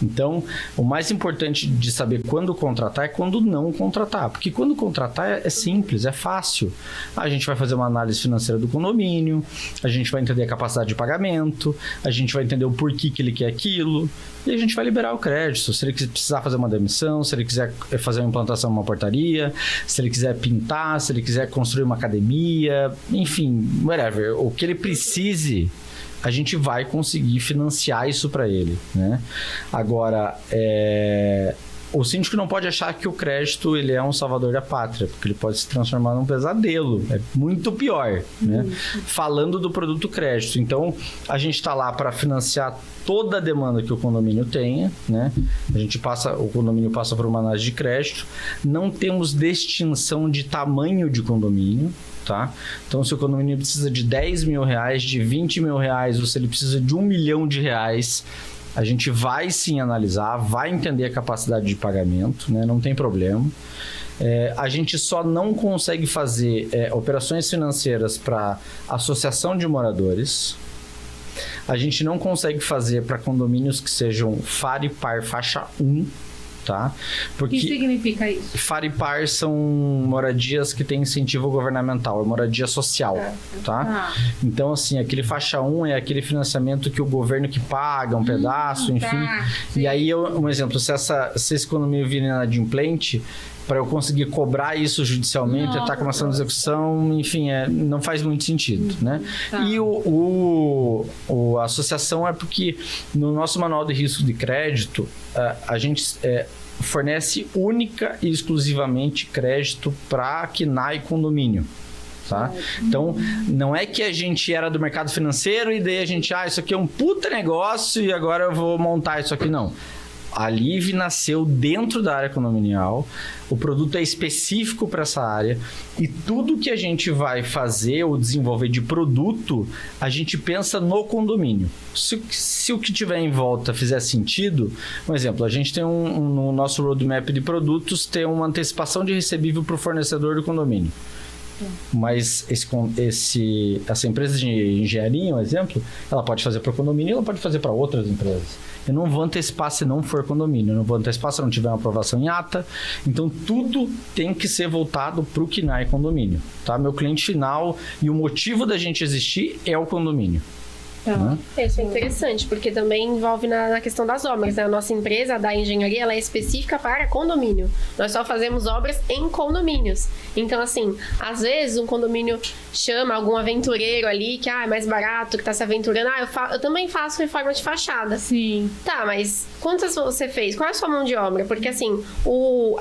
Speaker 6: Então, o mais importante de saber quando contratar é quando não contratar. Porque quando contratar é simples, é fácil. A gente vai fazer uma análise financeira do condomínio, a gente vai entender a capacidade de pagamento, a gente vai entender o porquê que ele quer aquilo, e a gente vai liberar o crédito. Se ele precisar fazer uma demissão, se ele quiser fazer uma implantação numa portaria, se ele quiser pintar, se ele quiser construir uma academia, enfim, whatever. O que ele precise, a gente vai conseguir financiar isso para ele, né? Agora, o síndico não pode achar que o crédito ele é um salvador da pátria, porque ele pode se transformar num pesadelo. É muito pior, né? Falando do produto crédito. Então, a gente está lá para financiar toda a demanda que o condomínio tenha, né? O condomínio passa por uma análise de crédito. Não temos distinção de tamanho de condomínio, tá? Então, se o condomínio precisa de 10 mil reais, de 20 mil reais, ou se ele precisa de 1 milhão de reais, a gente vai sim analisar, vai entender a capacidade de pagamento, né? Não tem problema. A gente só não consegue fazer operações financeiras para associação de moradores. A gente não consegue fazer para condomínios que sejam FAR e PAR faixa 1, tá?
Speaker 3: O que significa isso?
Speaker 6: FAR e PAR são moradias que têm incentivo governamental, é moradia social, tá? Então, assim, aquele faixa 1 é aquele financiamento que o governo que paga um pedaço, enfim. E aí, um exemplo, se esse condomínio vir inadimplente, para eu conseguir cobrar isso judicialmente, estar começando a execução, enfim, não faz muito sentido, né? E a associação é porque no nosso manual de risco de crédito, a gente fornece única e exclusivamente crédito para KNAI condomínio. Tá? Então, não é que a gente era do mercado financeiro e daí a gente, isso aqui é um puta negócio e agora eu vou montar isso aqui, não. A Live nasceu dentro da área condominial, o produto é específico para essa área e tudo que a gente vai fazer ou desenvolver de produto, a gente pensa no condomínio. Se o que tiver em volta fizer sentido, um exemplo, a gente tem no nosso roadmap de produtos, tem uma antecipação de recebível para o fornecedor do condomínio. Mas essa empresa de engenharia, um exemplo, ela pode fazer para o condomínio e ela pode fazer para outras empresas. Eu não vou antecipar se não for condomínio, eu não vou antecipar se não tiver uma aprovação em ata. Então, tudo tem que ser voltado para o KNAI condomínio. Tá? Meu cliente final e o motivo da gente existir é o condomínio. Né?
Speaker 4: Isso é interessante, porque também envolve na questão das obras, né? A nossa empresa, a DAI Engenharia, ela é específica para condomínio. Nós só fazemos obras em condomínios. Então, assim, às vezes um condomínio chama algum aventureiro ali que é mais barato, que tá se aventurando. Eu também faço reforma de fachada.
Speaker 3: Sim.
Speaker 4: Tá, mas quantas você fez? Qual é a sua mão de obra? Porque, assim,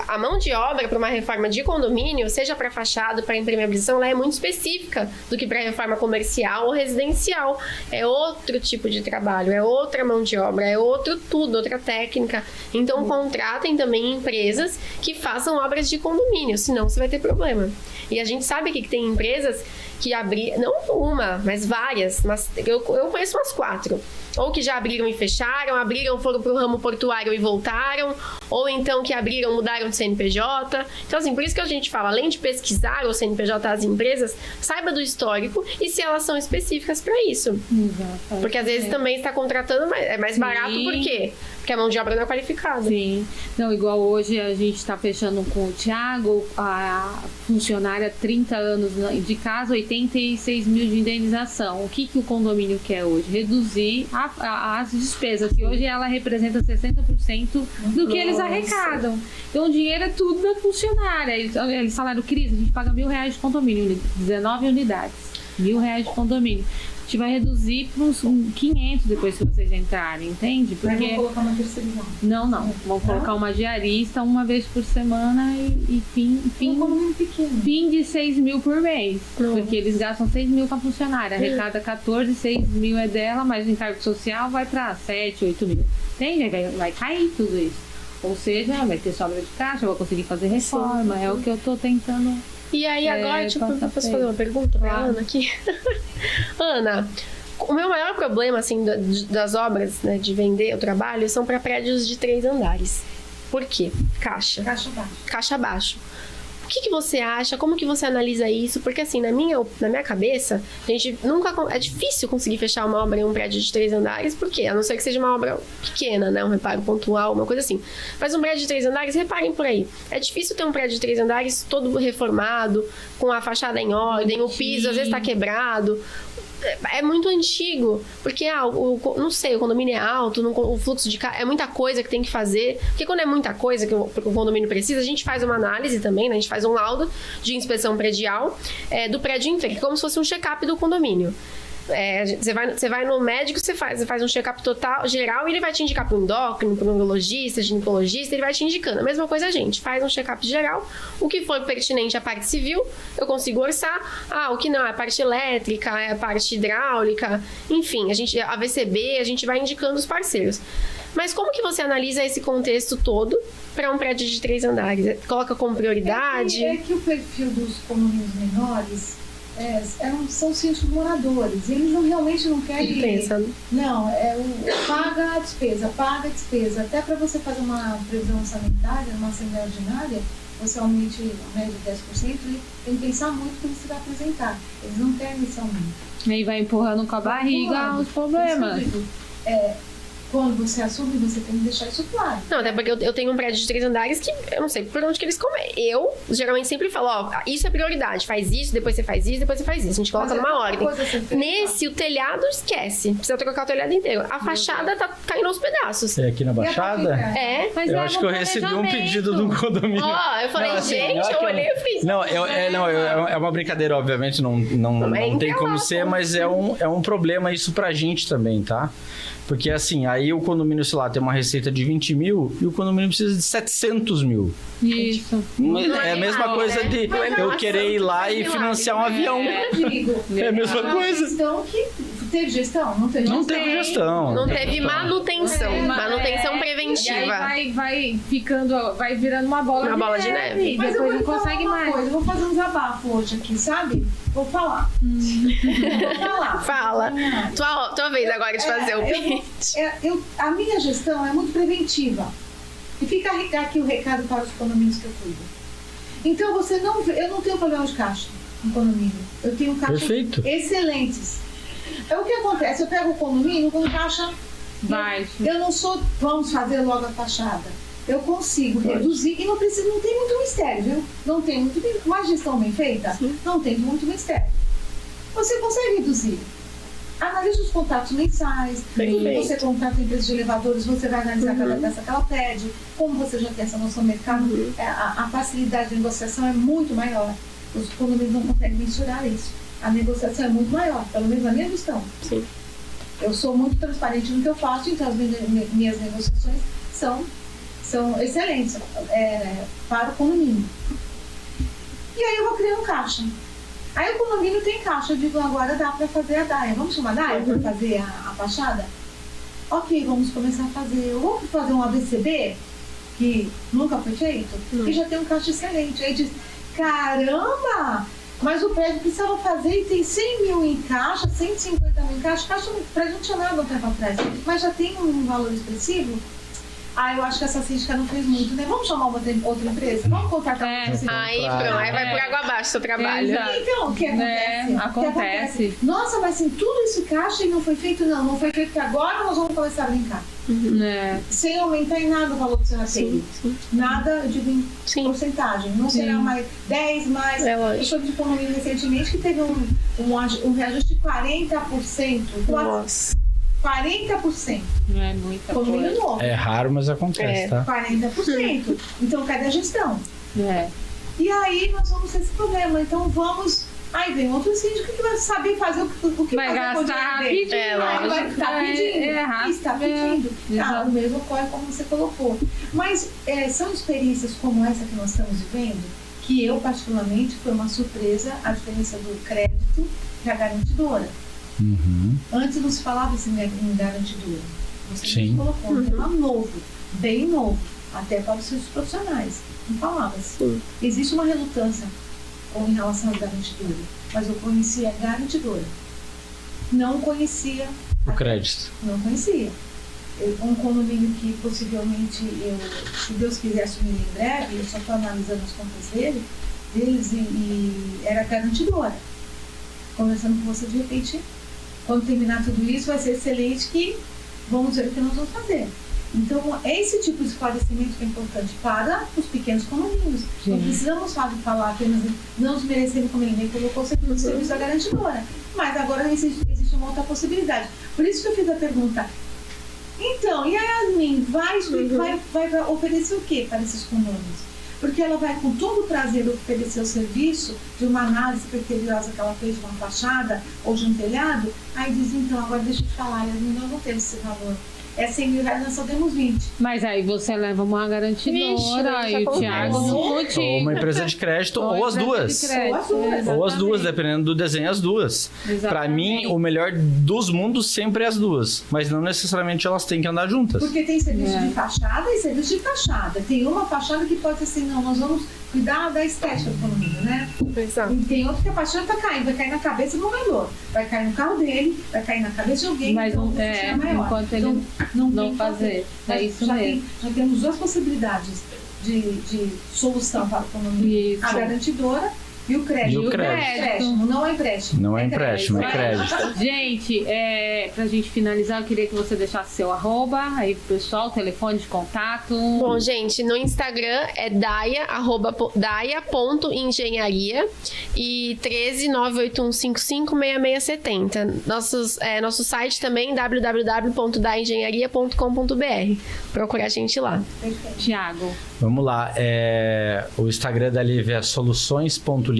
Speaker 4: a mão de obra para uma reforma de condomínio, seja para fachada, para impermeabilização, ela é muito específica do que para reforma comercial ou residencial. É outro tipo de trabalho, é outra mão de obra, é outro tudo, outra técnica. Então, contratem também empresas que façam obras de condomínio, senão você vai ter problema. E a gente sabe aqui que tem empresas que abriram, não uma, mas várias, mas eu conheço umas 4. Ou que já abriram e fecharam, foram pro ramo portuário e voltaram, ou então que abriram, mudaram de CNPJ. Então, assim, por isso que a gente fala, além de pesquisar o CNPJ das empresas, saiba do histórico e se elas são específicas para isso.
Speaker 3: Exato.
Speaker 4: Porque às vezes também está contratando, é mais barato, por quê? Porque a mão de obra não é qualificada.
Speaker 3: Sim. Não, igual hoje a gente está fechando com o Thiago, a funcionária 30 anos de casa, 86 mil de indenização. O que o condomínio quer hoje? Reduzir as despesas, que hoje ela representa 60% do que eles arrecadam. Então o dinheiro é tudo da funcionária. Eles falaram, Cris, a gente paga R$1.000 de condomínio, 19 unidades. R$1.000 de condomínio. A gente vai reduzir para uns 500 depois que vocês entrarem, entende? Porque
Speaker 5: Mas vamos colocar uma terceirização.
Speaker 3: Não. Vamos colocar uma diarista uma vez por semana e fim de 6 mil por mês. Porque eles gastam 6 mil com a funcionária. Arrecada 14, 6 mil é dela, mas o encargo social vai para 7, 8 mil. Entende? Vai cair tudo isso. Ou seja, vai ter sobra de caixa, vai conseguir fazer reforma. É o que eu tô tentando.
Speaker 4: E aí agora, posso fazer uma pergunta pra Ana aqui? Ana, o meu maior problema, assim, das obras, né, de vender o trabalho, são para prédios de 3 andares. Por quê? Caixa baixo. O que você acha? Como que você analisa isso? Porque, assim, na minha cabeça, a gente nunca... É difícil conseguir fechar uma obra em um prédio de 3 andares. Por quê? A não ser que seja uma obra pequena, né? Um reparo pontual, uma coisa assim. Mas um prédio de 3 andares, reparem por aí. É difícil ter um prédio de 3 andares todo reformado, com a fachada em ordem, o piso às vezes está quebrado. É muito antigo, porque não sei, o condomínio é alto, o fluxo de carro é muita coisa que tem que fazer. Porque quando é muita coisa que o condomínio precisa, a gente faz uma análise também, né? A gente faz um laudo de inspeção predial do prédio inteiro, que é como se fosse um check-up do condomínio. Você vai no médico, você faz um check-up total, geral, e ele vai te indicar para um endócrino, para um neurologista, ginecologista, ele vai te indicando. A mesma coisa a gente faz um check-up geral, o que for pertinente à parte civil, eu consigo orçar. O que não, é a parte elétrica, é a parte hidráulica, enfim, a VCB, a gente vai indicando os parceiros. Mas como que você analisa esse contexto todo para um prédio de 3 andares? Coloca como prioridade?
Speaker 5: É que o perfil dos condomínios menores são sítios moradores. Eles realmente não querem...
Speaker 4: Pensa, né?
Speaker 5: Não, paga a despesa. Até para você fazer uma previsão orçamentária, uma assembleia ordinária, você aumente a média de 10%, e tem que pensar muito no que você vai apresentar. Eles não querem esse aumento.
Speaker 3: E aí vai empurrando com a barriga os problemas.
Speaker 5: Quando você assume, você tem que deixar isso claro.
Speaker 4: Não, até porque eu tenho um prédio de 3 andares que eu não sei por onde que eles comem. Eu, geralmente, sempre falo, isso é prioridade. Faz isso, depois você faz isso, depois você faz isso. A gente coloca numa ordem. Nesse, o telhado, esquece. Precisa trocar o telhado inteiro. A fachada tá caindo aos pedaços.
Speaker 6: É aqui na Baixada?
Speaker 3: Mas
Speaker 6: eu acho que eu recebi um pedido de um condomínio.
Speaker 4: Eu falei,
Speaker 6: não, assim,
Speaker 4: gente, eu olhei e fiz.
Speaker 6: É uma brincadeira, obviamente, não tem como ser, mas é um problema isso pra gente também, tá? Porque assim, aí Aí o condomínio, sei lá, tem uma receita de 20 mil e o condomínio precisa de 700 mil.
Speaker 3: Isso.
Speaker 6: É a mesma
Speaker 4: real,
Speaker 6: coisa
Speaker 4: né?
Speaker 6: de
Speaker 4: Não é
Speaker 6: eu
Speaker 4: relação,
Speaker 6: querer ir lá e
Speaker 4: não é
Speaker 6: financiar um avião.
Speaker 3: É.
Speaker 5: Eu digo,
Speaker 6: É a mesma coisa.
Speaker 5: gestão que teve gestão, não teve
Speaker 6: Não
Speaker 5: gestão.
Speaker 6: teve gestão.
Speaker 4: Não teve manutenção. Manutenção
Speaker 3: E
Speaker 4: preventiva.
Speaker 3: aí vai ficando, vai virando uma bola de neve. E
Speaker 5: Mas eu
Speaker 3: depois
Speaker 5: vou
Speaker 3: não
Speaker 5: te falar
Speaker 3: consegue
Speaker 5: uma
Speaker 3: mais.
Speaker 5: coisa, eu vou fazer um desabafo hoje aqui, sabe? Vou falar. Vou falar.
Speaker 4: Fala. Tua vez agora de fazer o pitch.
Speaker 5: A minha gestão é muito preventiva. E fica aqui o recado para os condomínios que eu cuido. Então eu não tenho problema de caixa no condomínio. Eu tenho caixas
Speaker 6: Perfeito.
Speaker 5: excelentes. É o que acontece, eu pego o condomínio com caixa
Speaker 3: Baixo.
Speaker 5: Eu não sou, vamos fazer logo a fachada. Eu consigo reduzir e não tem muito mistério, viu? Não tem muito, uma gestão bem feita, não tem muito mistério. Você consegue reduzir. Analise os contratos mensais,
Speaker 4: Bem.
Speaker 5: você contrata empresas de elevadores, você vai analisar cada peça que ela pede, como você já tem essa noção do mercado, a facilidade de negociação é muito maior. Os condomínios não conseguem mensurar isso. A negociação é muito maior, pelo menos na minha gestão.
Speaker 4: Sim.
Speaker 5: Eu sou muito transparente no que eu faço, então as minhas negociações são excelentes para o condomínio. E aí eu vou criar um caixa. Aí o condomínio tem caixa, eu digo, agora dá para fazer a DAIA. Vamos chamar a DAIA para fazer a fachada? Ok, vamos começar a fazer. Eu vou fazer um ABCD, que nunca foi feito, e já tem um caixa excelente. Aí diz, caramba! Mas o prédio precisava fazer e tem 100 mil em caixa, 150 mil em caixa. O prédio não tinha nada no tempo atrás, mas já tem um valor expressivo. Eu acho que essa síndica não fez muito, né? Vamos chamar outra empresa? Vamos contratar uma outra síndica?
Speaker 4: Aí, pronto, aí vai por água abaixo o seu trabalho.
Speaker 3: Exato.
Speaker 5: Então, o que acontece?
Speaker 3: Acontece.
Speaker 5: Nossa, mas assim, tudo isso caixa e não foi feito? Não foi feito, porque agora nós vamos começar a brincar. Sem aumentar em nada o valor do seu rateio. Nada, eu digo em porcentagem. Não será mais 10, mais...
Speaker 4: É lógico.
Speaker 5: Eu soube de condomínio recentemente que teve um reajuste de 40%.
Speaker 4: Nossa.
Speaker 5: 40%.
Speaker 3: Não é muita
Speaker 5: Condomínio
Speaker 3: coisa.
Speaker 5: novo.
Speaker 6: É raro, mas acontece, tá?
Speaker 5: 40%. Então, cadê a gestão?
Speaker 3: É.
Speaker 5: E aí nós vamos ter esse problema. Então, vamos... Aí vem outro síndico que vai saber fazer o que
Speaker 3: Vai
Speaker 5: fazer com o
Speaker 3: gastar
Speaker 5: dinheiro dele.
Speaker 3: rapidinho.
Speaker 5: Aí vai estar pedindo.
Speaker 3: rápido.
Speaker 5: Está pedindo. O mesmo ocorre como você colocou. Mas são experiências como essa que nós estamos vivendo, que eu, particularmente, foi uma surpresa a diferença do crédito e a garantidora.
Speaker 6: Uhum.
Speaker 5: Antes não se falava assim em garantidora. Você
Speaker 6: Sim.
Speaker 5: colocou um tema novo, bem novo, até para os seus profissionais. Não falava-se. Existe uma relutância em relação à garantidora, mas eu conhecia a garantidora. Não conhecia
Speaker 6: O crédito.
Speaker 5: Não conhecia. Um condomínio que possivelmente se Deus quiser assumir em breve, eu só estou analisando as contas deles e era garantidora. Conversando com você de repente, quando terminar tudo isso, vai ser excelente que vamos ver o que nós vamos fazer. Então, é esse tipo de esclarecimento que é importante para os pequenos condomínios. Não precisamos falar apenas, não desmerecendo como ninguém colocou o serviço da garantidora. Mas agora existe uma outra possibilidade. Por isso que eu fiz a pergunta. Então, e a Yasmin vai oferecer o que para esses condomínios? Porque ela vai com todo prazer oferecer o serviço de uma análise criteriosa que ela fez de uma fachada ou de um telhado. Aí diz, então, agora deixa eu te falar, Yasmin, nós não temos esse valor. É 100 mil reais, nós só temos 20.
Speaker 3: Mas aí você leva uma garantidora e o Thiago não
Speaker 6: Ou
Speaker 3: contigo.
Speaker 6: uma empresa de crédito, ou as duas. Ou as duas, dependendo do desenho, as duas. Pra mim, o melhor dos mundos sempre é as duas. Mas não necessariamente elas têm que andar juntas.
Speaker 5: Porque tem serviço de fachada e serviço de fachada. Tem uma fachada que pode ser assim, não, nós vamos cuidar da estética do condomínio, né?
Speaker 4: Exato.
Speaker 5: E tem outro que a fachada tá caindo, vai cair na cabeça do morador, vai cair no carro dele, vai cair na cabeça de alguém.
Speaker 3: Mas
Speaker 5: então,
Speaker 3: não é,
Speaker 5: maior.
Speaker 3: enquanto ele
Speaker 5: Então,
Speaker 3: não
Speaker 5: tem
Speaker 3: fazer.
Speaker 5: que
Speaker 3: É isso
Speaker 5: já
Speaker 3: mesmo.
Speaker 5: já temos duas possibilidades de solução para o condomínio.
Speaker 3: Isso.
Speaker 5: A garantidora e o crédito.
Speaker 6: E o crédito.
Speaker 5: Empréstimo, não é empréstimo.
Speaker 6: Não é empréstimo, é crédito.
Speaker 3: Gente, pra gente finalizar, eu queria que você deixasse seu @, aí pro pessoal, telefone de contato.
Speaker 4: Bom, gente, no Instagram é daia.engenharia e 13981556670. Nosso site também, www.daengenharia.com.br. Procura a gente lá.
Speaker 3: Thiago.
Speaker 6: Vamos lá. O Instagram da Liv é soluções.live.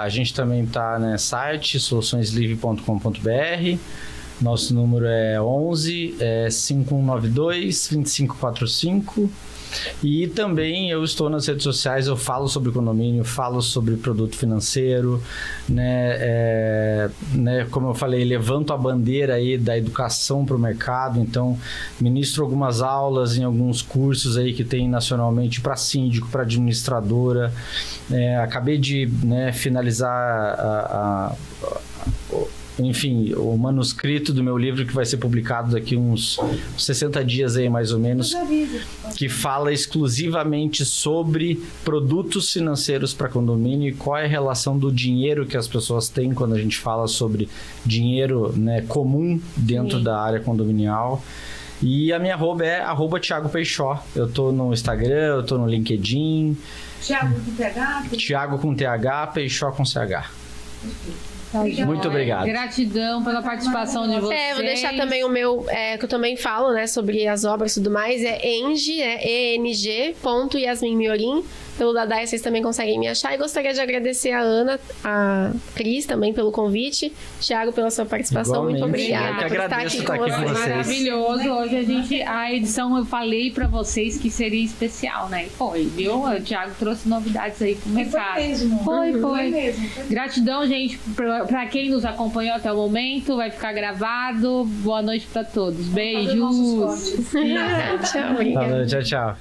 Speaker 6: A gente também está no site soluçõeslive.com.br. Nosso número é 11 5192 2545. E também eu estou nas redes sociais, eu falo sobre condomínio, falo sobre produto financeiro, né, como eu falei, levanto a bandeira aí da educação para o mercado, então ministro algumas aulas em alguns cursos aí que tem nacionalmente para síndico, para administradora. Acabei de finalizar enfim, o manuscrito do meu livro que vai ser publicado daqui uns 60 dias aí, mais ou menos, que fala exclusivamente sobre produtos financeiros para condomínio e qual é a relação do dinheiro que as pessoas têm quando a gente fala sobre dinheiro, né, comum dentro da área condominial. E a minha arroba é @Thiago Peixó. Eu tô no Instagram, eu tô no LinkedIn.
Speaker 5: Thiago com TH?
Speaker 6: Thiago com TH, Peixó com CH. Muito obrigado.
Speaker 3: Gratidão pela participação de vocês.
Speaker 4: Vou deixar também o meu, que eu também falo, né, sobre as obras e tudo mais, eng.yasminmiorim. Pelo Dadai vocês também conseguem me achar. E gostaria de agradecer a Ana, a Cris também pelo convite, Thiago pela sua participação.
Speaker 6: Igualmente.
Speaker 4: Muito obrigada
Speaker 6: Eu que
Speaker 4: por
Speaker 6: agradeço
Speaker 4: estar aqui com vocês.
Speaker 3: Maravilhoso. Hoje a edição eu falei pra vocês que seria especial, né? E foi, viu? O Thiago trouxe novidades aí pro mercado.
Speaker 5: Foi mesmo.
Speaker 3: Foi.
Speaker 5: Mesmo.
Speaker 3: Gratidão, gente, pra quem nos acompanhou até o momento. Vai ficar gravado. Boa noite pra todos. Beijos.
Speaker 4: Tchau, obrigada.
Speaker 6: Tchau, tchau.